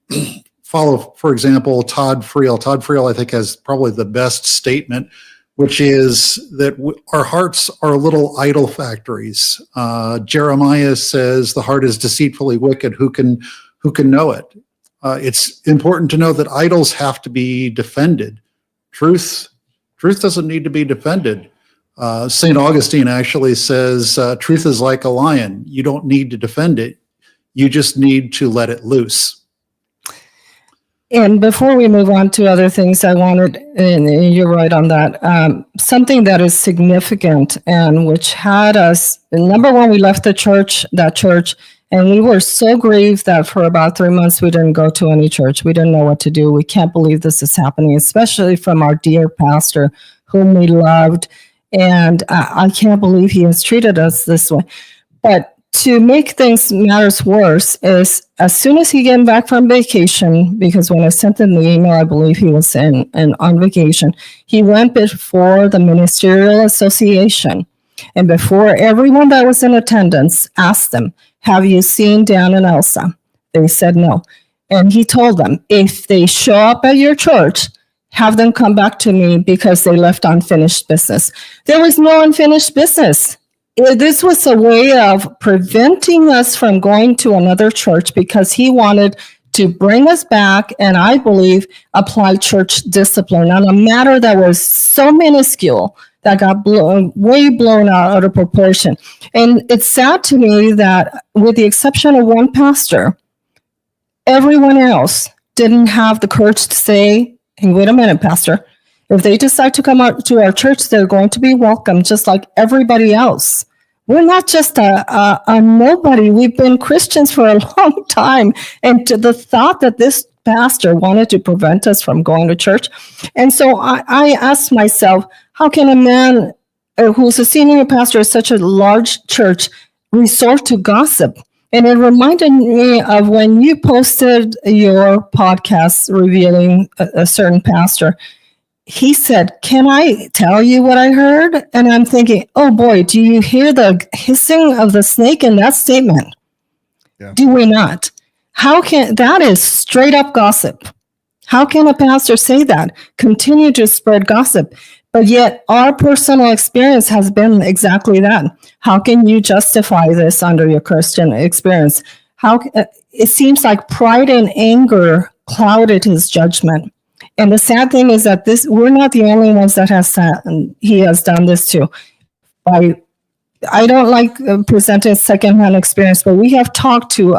follow, for example, Todd Friel, I think, has probably the best statement, which is that our hearts are little idol factories. Jeremiah says the heart is deceitfully wicked. Who can know it? It's important to know that idols have to be defended. Truth doesn't need to be defended. St. Augustine actually says, truth is like a lion. You don't need to defend it. You just need to let it loose. And before we move on to other things, I wanted, and you're right on that, something that is significant and which had us, number one, we left that church, and we were so grieved that for about 3 months, we didn't go to any church. We didn't know what to do. We can't believe this is happening, especially from our dear pastor whom we loved. And I can't believe he has treated us this way. But to make things matters worse is as soon as he came back from vacation, because when I sent him the email, I believe he was on vacation, he went before the Ministerial Association. And before everyone that was in attendance asked them, have you seen Dan and Elsa? They said no. And he told them, if they show up at your church, have them come back to me because they left unfinished business. There was no unfinished business. This was a way of preventing us from going to another church because he wanted to bring us back and, I believe, apply church discipline on a matter that was so minuscule that got way blown out of proportion. And it's sad to me that with the exception of one pastor, everyone else didn't have the courage to say, hey, wait a minute, Pastor. If they decide to come out to our church, they're going to be welcome, just like everybody else. We're not just a nobody. We've been Christians for a long time. And to the thought that this pastor wanted to prevent us from going to church. And so I asked myself, how can a man who's a senior pastor of such a large church resort to gossip? And it reminded me of when you posted your podcast revealing a certain pastor. he said, "Can I tell you what I heard?" And I'm thinking, oh boy, do you hear the hissing of the snake in that statement? Yeah. Do we not? That is straight up gossip. How can a pastor say that? Continue to spread gossip. But yet our personal experience has been exactly that. How can you justify this under your Christian experience? It seems like pride and anger clouded his judgment. And the sad thing is that we're not the only ones that he has done this to. I don't like presenting secondhand experience, but we have talked to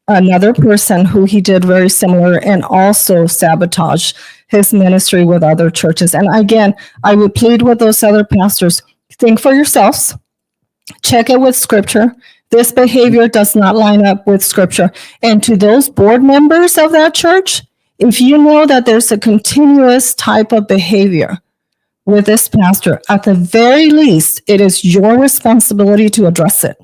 another person who he did very similar and also sabotage his ministry with other churches. And again, I would plead with those other pastors, think for yourselves, check it with scripture. This behavior does not line up with scripture. And to those board members of that church, if you know that there's a continuous type of behavior with this pastor, at the very least, it is your responsibility to address it.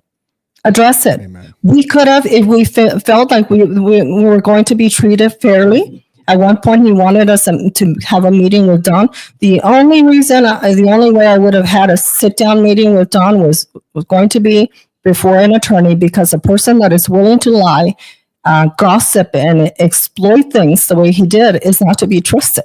Address it. Amen. We could have, if we felt like we were going to be treated fairly. At one point, he wanted us to have a meeting with Don. The only way I would have had a sit-down meeting with Don was going to be before an attorney, because a person that is willing to lie, gossip, and exploit things the way he did is not to be trusted.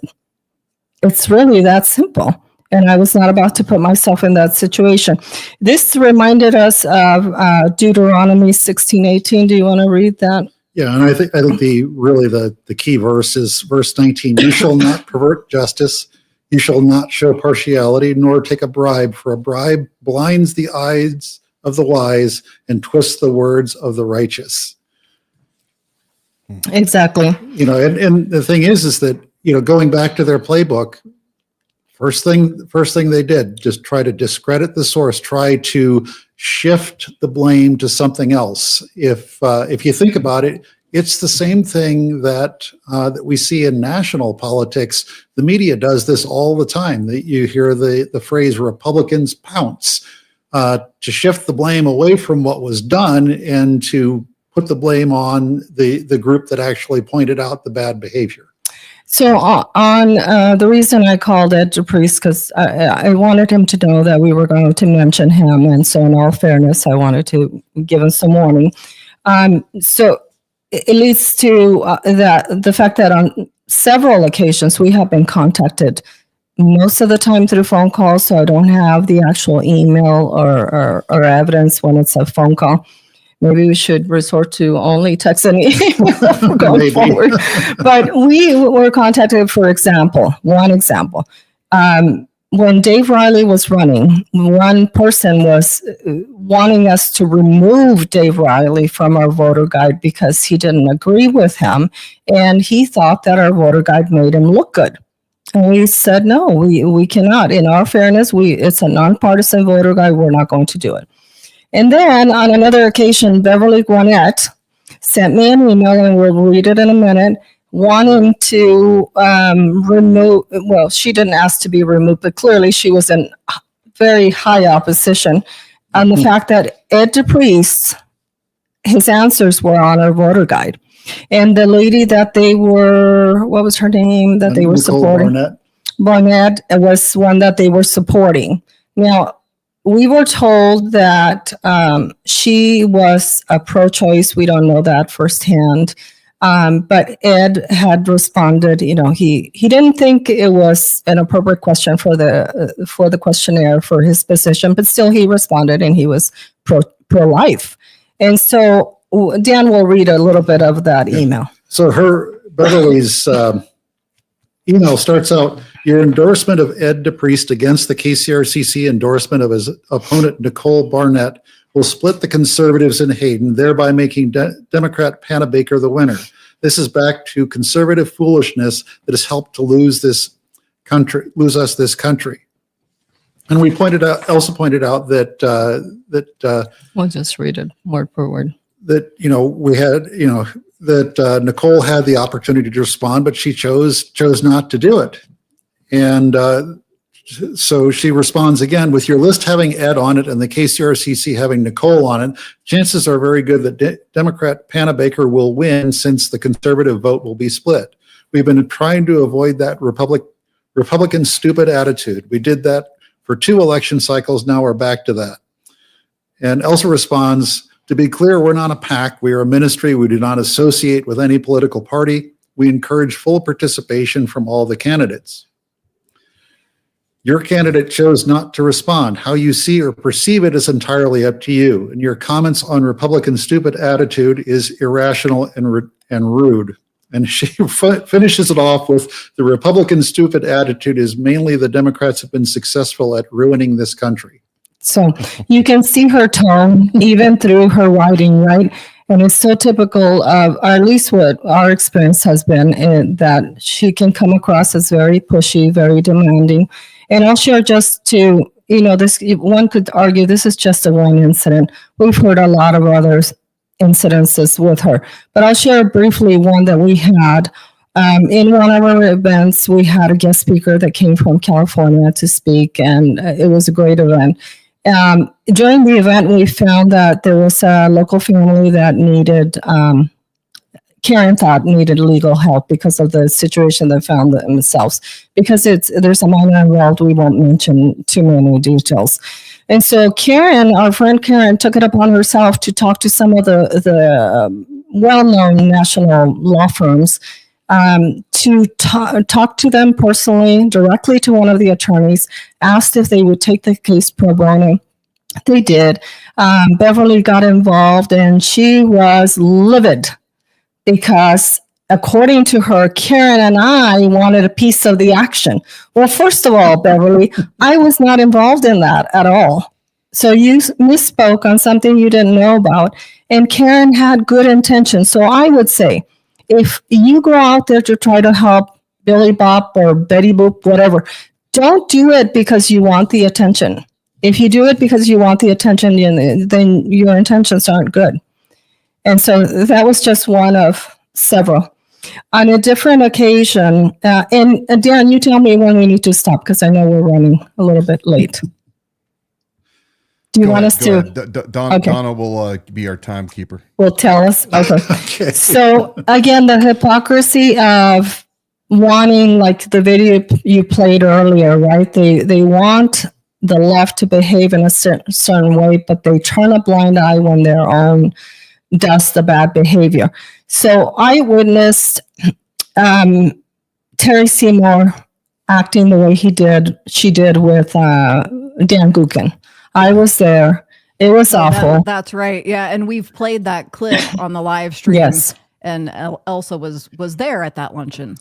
It's really that simple. And I was not about to put myself in that situation. This reminded us of Deuteronomy 16:18. Do you want to read that? Yeah, and I think the key verse is verse 19. You shall not pervert justice. You shall not show partiality, nor take a bribe, for a bribe blinds the eyes of the wise and twists the words of the righteous. Exactly. And the thing is that, going back to their playbook, first thing they did, just try to discredit the source, try to shift the blame to something else. If you think about it, it's the same thing that we see in national politics. The media does this all the time. That you hear the phrase "Republicans pounce," to shift the blame away from what was done and to put the blame on the group that actually pointed out the bad behavior. So on the reason I called Ed DePriest, because I wanted him to know that we were going to mention him. And so in all fairness, I wanted to give him some warning. So it leads to the fact that on several occasions we have been contacted, most of the time through phone calls. So I don't have the actual email or evidence when it's a phone call. Maybe we should resort to only text and email going forward. But we were contacted, for example, one example. When Dave Riley was running, one person was wanting us to remove Dave Riley from our voter guide because he didn't agree with him. And he thought that our voter guide made him look good. And we said, no, we cannot. In our fairness, it's a nonpartisan voter guide. We're not going to do it. And then on another occasion, Beverly Gwinnett sent me an email, and we'll read it in a minute, wanting to remove, well, she didn't ask to be removed, but clearly she was in very high opposition on the fact that Ed DePriest, his answers were on our voter guide. And the lady that they were, what was her name, that they were supporting? Barnett was one that they were supporting. Now, we were told that she was a pro-choice. We don't know that firsthand. But Ed had responded, he didn't think it was an appropriate question for the questionnaire for his position, but still he responded, and he was pro-life. And so Dan will read a little bit of that email. So Beverly's email starts out, your endorsement of Ed DePriest against the KCRCC endorsement of his opponent, Nicole Barnett, will split the conservatives in Hayden, thereby making Democrat Hannah Baker the winner. This is back to conservative foolishness that has helped to lose us this country. And Elsa pointed out that We'll just read it word per word. That, we had, that Nicole had the opportunity to respond, but she chose not to do it. And so she responds again, with your list having Ed on it and the KCRCC having Nicole on it, chances are very good that Democrat Hannah Baker will win, since the conservative vote will be split. We've been trying to avoid that Republican stupid attitude. We did that for 2 election cycles. Now we're back to that. And Elsa responds, to be clear, we're not a PAC. We are a ministry. We do not associate with any political party. We encourage full participation from all the candidates. Your candidate chose not to respond. How you see or perceive it is entirely up to you. And your comments on Republican stupid attitude is irrational and rude. And she finishes it off with, the Republican stupid attitude is mainly the Democrats have been successful at ruining this country. So you can see her tone even through her writing, right? And it's so typical of, or at least what our experience has been, that she can come across as very pushy, very demanding. And I'll share just to, this, one could argue this is just a one incident. We've heard a lot of other incidences with her, but I'll share briefly one that we had. In one of our events, we had a guest speaker that came from California to speak, and it was a great event. During the event, we found that there was a local family that needed, Karen thought needed legal help because of the situation they found themselves. Because there's a minor involved, we won't mention too many details. And so Karen, our friend Karen, took it upon herself to talk to some of the well-known national law firms, to talk to them personally, directly to one of the attorneys, asked if they would take the case pro bono. They did. Beverly got involved, and she was livid because, according to her, Karen and I wanted a piece of the action. Well, first of all, Beverly, I was not involved in that at all. So you misspoke on something you didn't know about, and Karen had good intentions. So I would say, if you go out there to try to help Billy Bop or Betty Boop, whatever, don't do it because you want the attention. If you do it because you want the attention, then your intentions aren't good. And so that was just one of several. On a different occasion, and Dan, you tell me when we need to stop because I know we're running a little bit late. Do you want us to? Dawna will be our timekeeper. Will tell us. Okay. So again, the hypocrisy of wanting, like the video you played earlier, right? They want the left to behave in a certain way, but they turn a blind eye when their own does the bad behavior. So I witnessed Terry Seymour acting the way she did with Dan Gukin. I was there. It was awful. That's right. Yeah, and we've played that clip on the live stream. Yes. And Elsa was there at that luncheon.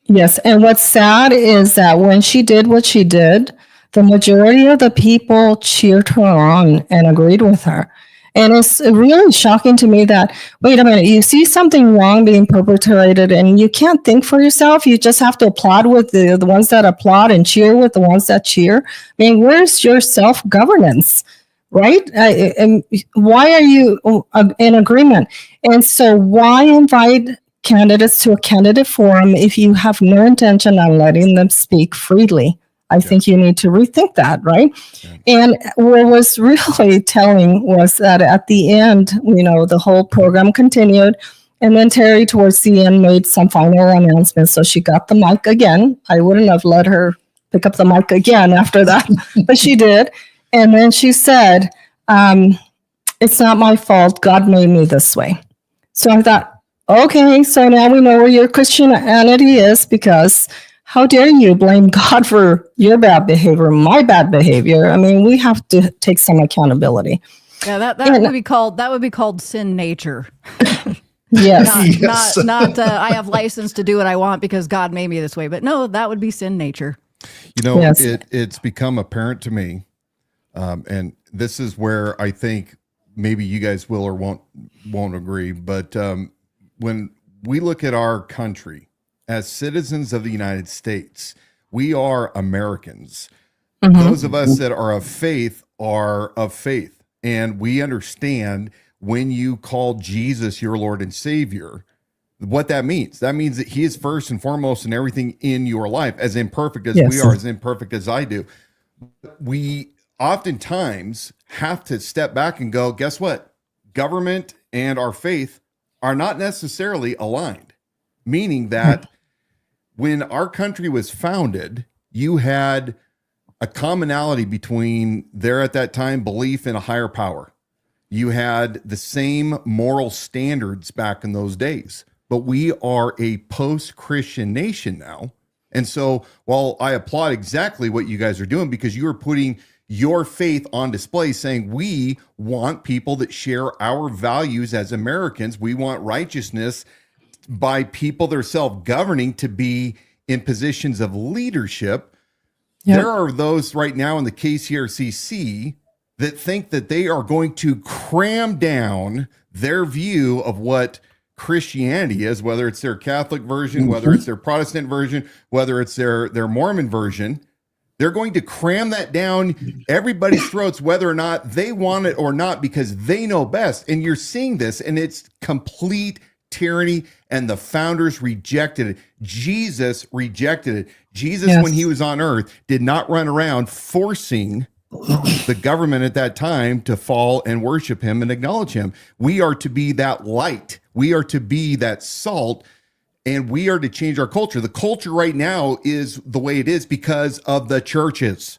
Yes, and what's sad is that when she did what she did, the majority of the people cheered her on and agreed with her. And it's really shocking to me that, wait a minute, you see something wrong being perpetrated and you can't think for yourself. You just have to applaud with the ones that applaud and cheer with the ones that cheer. I mean, where's your self-governance, right? And why are you in agreement? And so why invite candidates to a candidate forum if you have no intention on letting them speak freely? I think you need to rethink that, right? Yeah. And what was really telling was that at the end, the whole program continued. And then Terry, towards the end, made some final announcements. So she got the mic again. I wouldn't have let her pick up the mic again after that, but she did. And then she said, it's not my fault. God made me this way. So I thought, okay, so now we know where your Christianity is, because how dare you blame God for your bad behavior, my bad behavior? I mean, we have to take some accountability. Yeah, that would be called sin nature. Yes. Not I have license to do what I want because God made me this way. But no, that would be sin nature. Yes. It's become apparent to me, and this is where I think maybe you guys will or won't agree. But when we look at our country, as citizens of the United States, we are Americans. Mm-hmm. Those of us that are of faith are of faith. And we understand when you call Jesus your Lord and Savior, what that means. That means that he is first and foremost in everything in your life, as imperfect as we are, as imperfect as I do. We oftentimes have to step back and go, guess what? Government and our faith are not necessarily aligned, meaning that when our country was founded, you had a commonality between their, at that time, belief in a higher power. You had the same moral standards back in those days, but we are a post-Christian nation now. And so while I applaud exactly what you guys are doing, because you are putting your faith on display, saying we want people that share our values as Americans. We want righteousness by people that are self-governing to be in positions of leadership. Yep. There are those right now in the KCRCC that think that they are going to cram down their view of what Christianity is, whether it's their Catholic version, whether it's their Protestant version, whether it's their Mormon version. They're going to cram that down everybody's throats, whether or not they want it or not, because they know best. And you're seeing this, and it's complete tyranny, and the founders rejected it. Jesus rejected it. Jesus, when he was on earth, did not run around forcing the government at that time to fall and worship him and acknowledge him. We are to be that light. We are to be that salt, and we are to change our culture. The culture right now is the way it is because of the churches.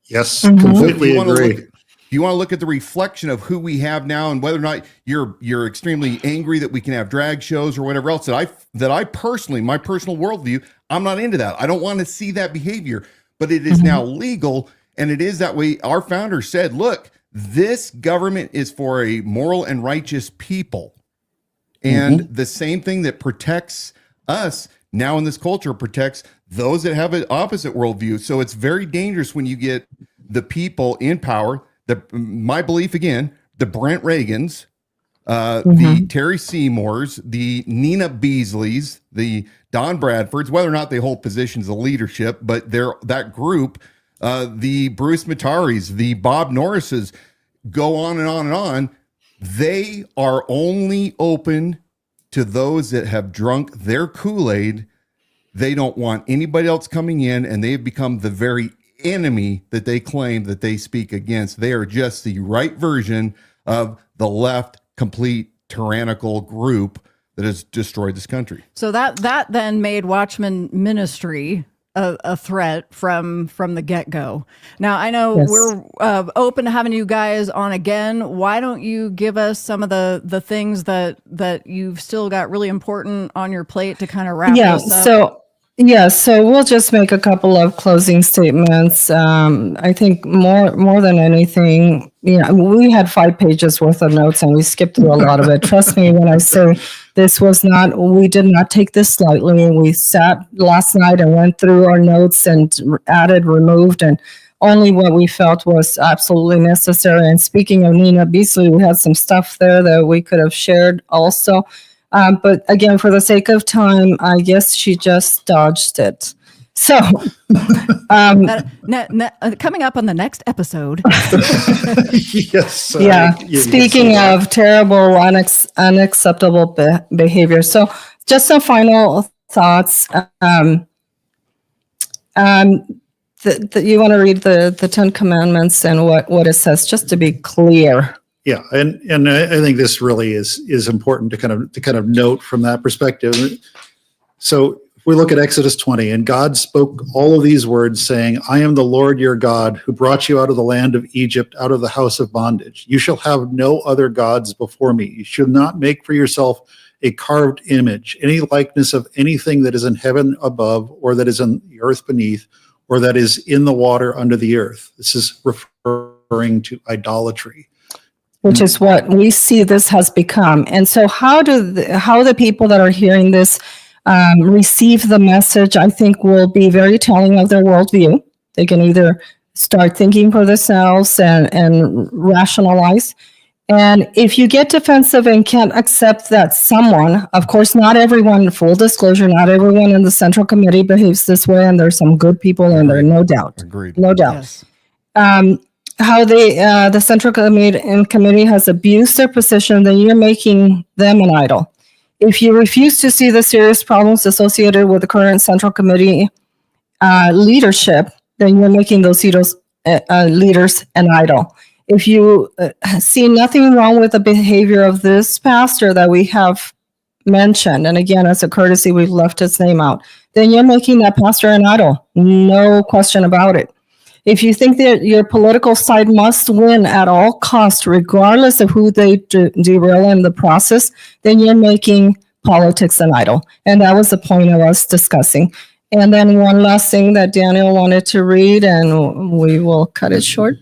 Yes, completely agree. If you want to look at the reflection of who we have now, and whether or not you're extremely angry that we can have drag shows or whatever else, that I personally, my personal worldview, I'm not into that. I don't want to see that behavior, but it is now legal. And it is that way. Our founders said, look, this government is for a moral and righteous people. And the same thing that protects us now in this culture protects those that have an opposite worldview. So it's very dangerous when you get the people in power. My belief, again, the Brent Reagans, the Terry Seymours, the Nina Beasleys, the Don Bradfords, whether or not they hold positions of leadership, but they're that group, the Bruce Mataris, the Bob Norrises, go on and on and on. They are only open to those that have drunk their Kool-Aid. They don't want anybody else coming in, and they've become the very enemy that they claim that they speak against. They are just the right version of the left, complete tyrannical group that has destroyed this country. So that then made Watchmen Ministry a threat from the get-go. Now, I know we're open to having you guys on again. Why don't you give us some of the things that you've still got really important on your plate to kind of wrap this up? So we'll just make a couple of closing statements. I think more than anything, we had 5 pages worth of notes and we skipped through a lot of it. Trust me when I say we did not take this lightly. We sat last night and went through our notes and added, removed, and only what we felt was absolutely necessary. And speaking of Nina Beasley, we had some stuff there that we could have shared also. But again, for the sake of time, I guess she just dodged it. So, coming up on the next episode. Speaking of terrible, unacceptable behavior. So, just some final thoughts. You want to read the 10 Commandments and what it says, just to be clear. Yeah, and I think this really is important to kind of note from that perspective. So if we look at Exodus 20, and God spoke all of these words, saying, I am the Lord your God, who brought you out of the land of Egypt, out of the house of bondage. You shall have no other gods before me. You should not make for yourself a carved image, any likeness of anything that is in heaven above, or that is in the earth beneath, or that is in the water under the earth. This is referring to idolatry. Which is what we see this has become. And so how the people that are hearing this receive the message, I think will be very telling of their worldview. They can either start thinking for themselves and rationalize. And if you get defensive and can't accept that someone, of course, not everyone, full disclosure, not everyone in the Central Committee behaves this way, and there's some good people in there, no doubt. Agreed. No doubt. Yes. How the Central Committee has abused their position, then you're making them an idol. If you refuse to see the serious problems associated with the current Central Committee leadership, then you're making those leaders an idol. If you see nothing wrong with the behavior of this pastor that we have mentioned, and again, as a courtesy, we've left his name out, then you're making that pastor an idol. No question about it. If you think that your political side must win at all costs, regardless of who they derail in the process, then you're making politics an idol. And that was the point of us discussing. And then one last thing that Daniel wanted to read, and we will cut it short.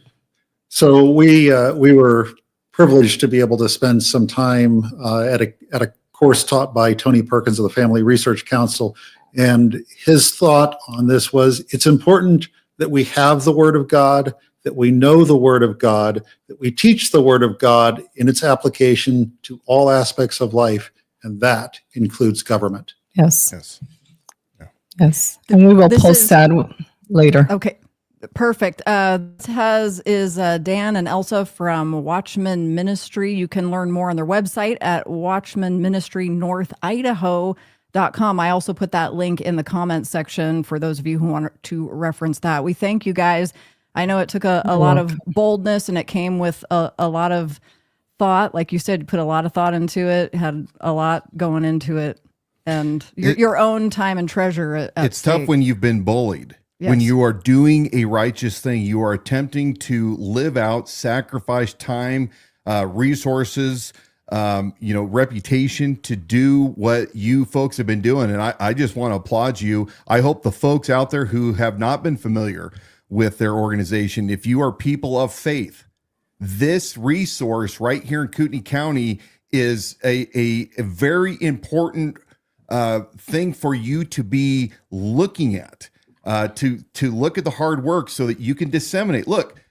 So we were privileged to be able to spend some time at a course taught by Tony Perkins of the Family Research Council. And his thought on this was, it's important that we have the Word of God, that we know the Word of God, that we teach the Word of God in its application to all aspects of life, and that includes government. Yes. Yes. Yes. And we will This post is- that later. Okay, perfect. This is Dan and Elsa from Watchmen Ministry. You can learn more on their website at Watchmen Ministry North Idaho.com. I also put that link in the comments section for those of you who want to reference that. We thank you guys. I know it took a lot of boldness, and it came with a lot of thought. Like you said, you put a lot of thought into it, had a lot going into it, and your own time and treasure at It's stake. tough when you've been bullied. Yes. When you are doing a righteous thing, you are attempting to live out, sacrifice time, resources, reputation to do what you folks have been doing. And I just want to applaud you. I hope the folks out there who have not been familiar with their organization, if you are people of faith, this resource right here in Kootenai County is a very important thing for you to be looking at, to look at the hard work so that you can disseminate. Look,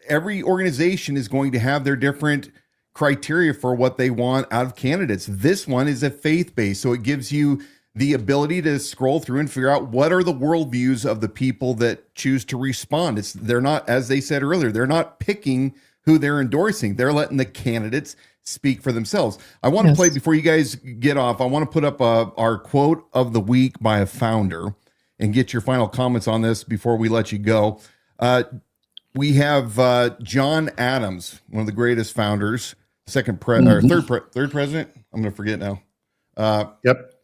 every organization is going to have their different criteria for what they want out of candidates. This one is a faith-based, so it gives you the ability to scroll through and figure out what are the worldviews of the people that choose to respond. They're not, as they said earlier, they're not picking who they're endorsing. They're letting the candidates speak for themselves. I want to play, before you guys get off, I want to put up our quote of the week by a founder and get your final comments on this before we let you go. We have John Adams, one of the greatest founders, third president. I'm going to forget now.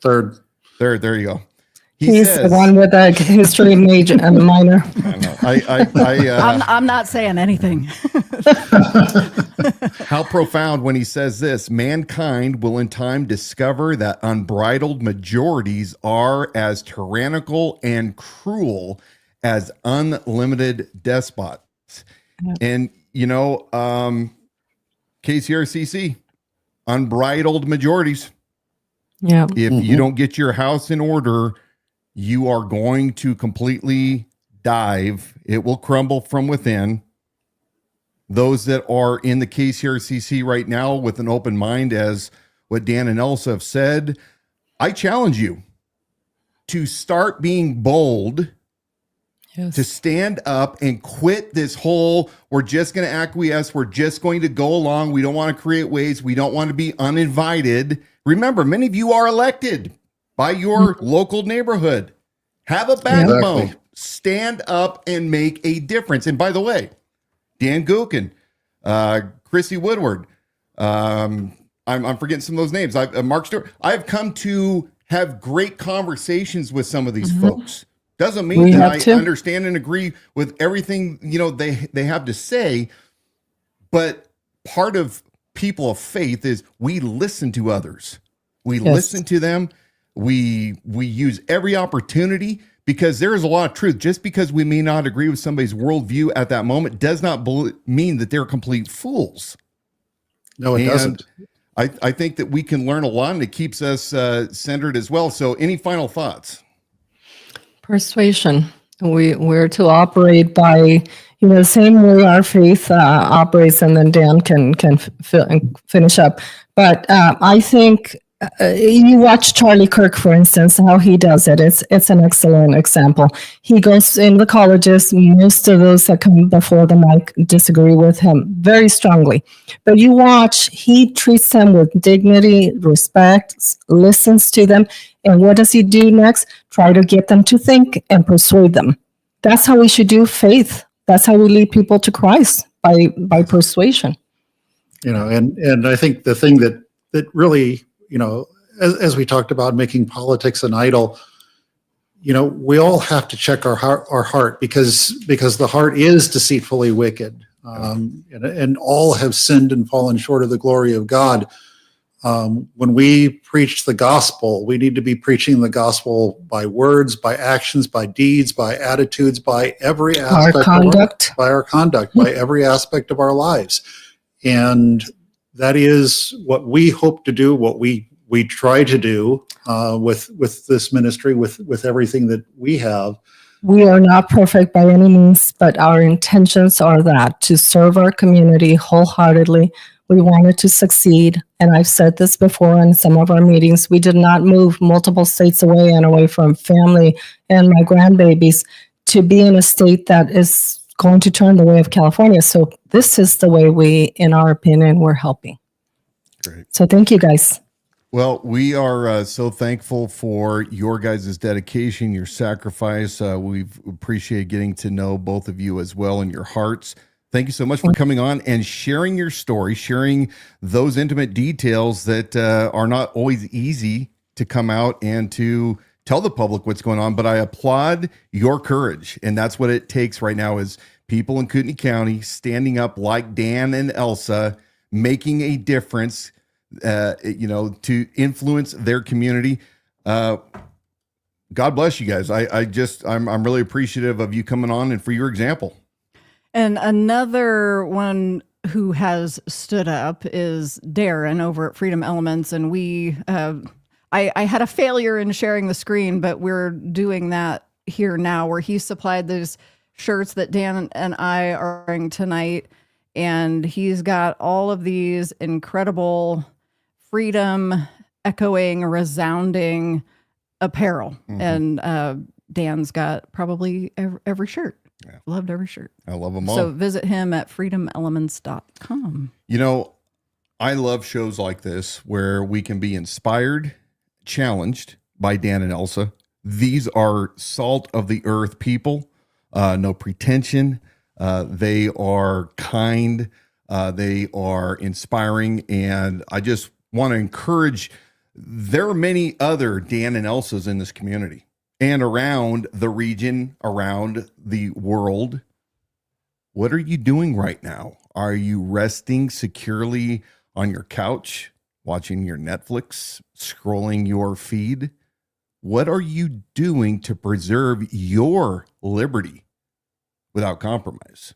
Third. There you go. He's says, the one with a history major and minor. I'm not saying anything. How profound when he says this: mankind will in time discover that unbridled majorities are as tyrannical and cruel as unlimited despots. And, KCRCC, unbridled majorities. Yeah. If you don't get your house in order, you are going to completely dive. It will crumble from within. Those that are in the KCRCC right now with an open mind, as what Dan and Elsa have said, I challenge you to start being bold, to stand up and quit this whole, we're just going to acquiesce, we're just going to go along, we don't want to create waves, we don't want to be uninvited. Remember, many of you are elected by your local neighborhood. Have a backbone. Exactly. Stand up and make a difference. And by the way, Dan Gookin, Chrissy Woodward, I'm forgetting some of those names. Mark Stewart. I've come to have great conversations with some of these folks. Doesn't mean that I understand and agree with everything they have to say, but part of people of faith is we listen to others. We listen to them. We use every opportunity, because there is a lot of truth. Just because we may not agree with somebody's worldview at that moment does not mean that they're complete fools. No, it doesn't. I think that we can learn a lot, and it keeps us centered as well. So any final thoughts? Persuasion. We're to operate by, the same way our faith operates, and then Dan can finish up. But I think you watch Charlie Kirk, for instance, how he does it. It's an excellent example. He goes in the colleges. Most of those that come before the mic disagree with him very strongly. But you watch, he treats them with dignity, respect, listens to them. And what does he do next? Try to get them to think and persuade them. That's how we should do faith. That's how we lead people to Christ, by persuasion. And I think the thing that really, as we talked about making politics an idol, we all have to check our heart because the heart is deceitfully wicked, and all have sinned and fallen short of the glory of God. When we preach the gospel, we need to be preaching the gospel by words, by actions, by deeds, by attitudes, by every aspect Our conduct. by our conduct, by every aspect of our lives. And that is what we hope to do, what we try to do with this ministry, with everything that we have. We are not perfect by any means, but our intentions are that to serve our community wholeheartedly. We wanted to succeed. And I've said this before in some of our meetings. We did not move multiple states away and away from family and my grandbabies to be in a state that is going to turn the way of California. So this is the way we, in our opinion, we're helping. Great. So thank you guys. Well, we are so thankful for your guys' dedication, your sacrifice. We've appreciated getting to know both of you as well and your hearts. Thank you so much for coming on and sharing your story, sharing those intimate details that are not always easy to come out and to tell the public what's going on. But I applaud your courage. And that's what it takes right now is people in Kootenai County standing up like Dan and Elsa, making a difference, to influence their community. God bless you guys. I'm really appreciative of you coming on and for your example. And another one who has stood up is Darren over at Freedom Elements. And I had a failure in sharing the screen, but we're doing that here now, where he supplied those shirts that Dan and I are wearing tonight. And he's got all of these incredible freedom echoing, resounding apparel. Mm-hmm. And Dan's got probably every shirt. Yeah. Loved every shirt. I love them all. So visit him at freedomelements.com. I love shows like this where we can be inspired, challenged by Dan and Elsa. These are salt of the earth people, no pretension. They are kind. They are inspiring. And I just want to encourage, there are many other Dan and Elsas in this community and around the region, around the world. What are you doing right now? Are you resting securely on your couch, watching your Netflix, scrolling your feed? What are you doing to preserve your liberty without compromise?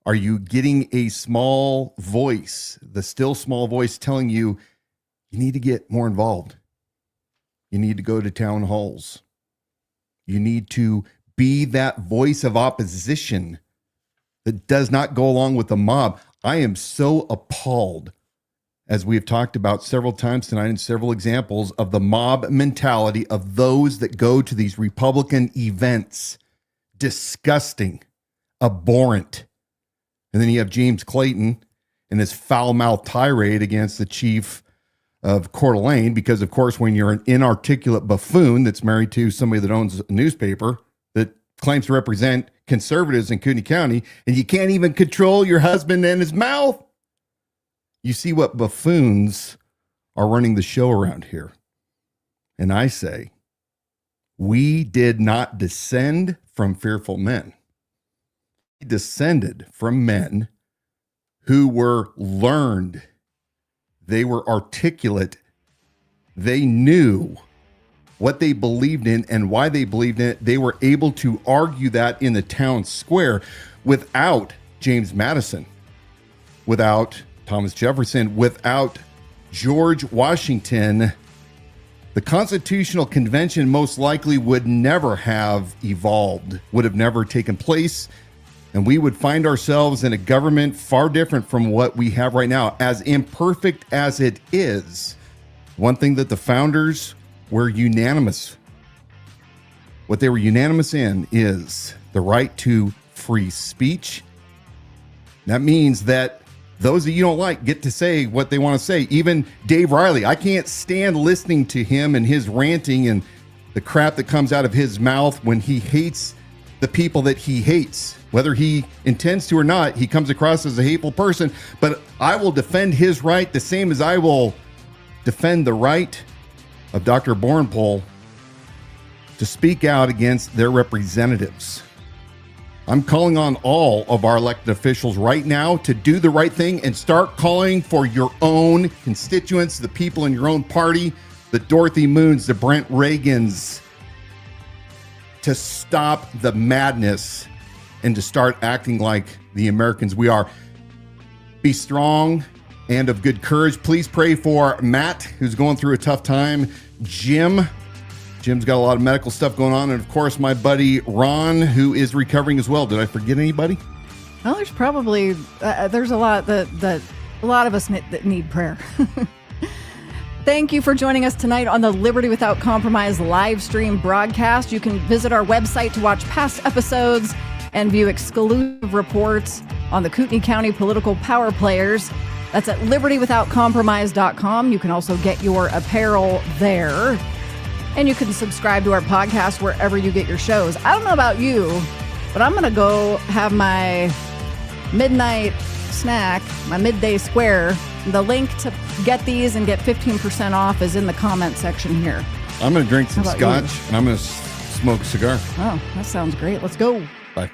Are you getting a small voice, the still small voice telling you need to get more involved? You need to go to town halls. You need to be that voice of opposition that does not go along with the mob. I am so appalled, as we have talked about several times tonight in several examples, of the mob mentality of those that go to these Republican events. Disgusting, abhorrent. And then you have James Clayton and his foul-mouthed tirade against the chief of Coeur d'Alene, because, of course, when you're an inarticulate buffoon that's married to somebody that owns a newspaper that claims to represent conservatives in Kootenai County, and you can't even control your husband and his mouth, you see what buffoons are running the show around here. And I say, we did not descend from fearful men. We descended from men who were learned. They were articulate. They knew what they believed in and why they believed in it. They were able to argue that in the town square without James Madison, without Thomas Jefferson, without George Washington. The Constitutional Convention most likely would never have evolved, would have never taken place. And we would find ourselves in a government far different from what we have right now. As imperfect as it is, one thing that the founders were unanimous, what they were unanimous in is the right to free speech. That means that those that you don't like get to say what they want to say. Even Dave Riley, I can't stand listening to him and his ranting and the crap that comes out of his mouth when he hates the people that he hates. Whether he intends to or not, he comes across as a hateful person. But I will defend his right the same as I will defend the right of Dr. Borenpole to speak out against their representatives. I'm calling on all of our elected officials right now to do the right thing and start calling for your own constituents, the people in your own party, the Dorothy Moons, the Brent Reagans, to stop the madness and to start acting like the Americans we are. Be strong and of good courage. Please pray for Matt, who's going through a tough time. Jim's got a lot of medical stuff going on. And of course, my buddy Ron, who is recovering as well. Did I forget anybody? Well, there's probably, there's a lot that a lot of us that need prayer. Thank you for joining us tonight on the Liberty Without Compromise live stream broadcast. You can visit our website to watch past episodes and view exclusive reports on the Kootenai County political power players. That's at libertywithoutcompromise.com. You can also get your apparel there. And you can subscribe to our podcast wherever you get your shows. I don't know about you, but I'm going to go have my midnight snack, my midday square. The link to get these and get 15% off is in the comment section here. I'm going to drink some scotch and I'm going to smoke a cigar. Oh, that sounds great. Let's go. Bye.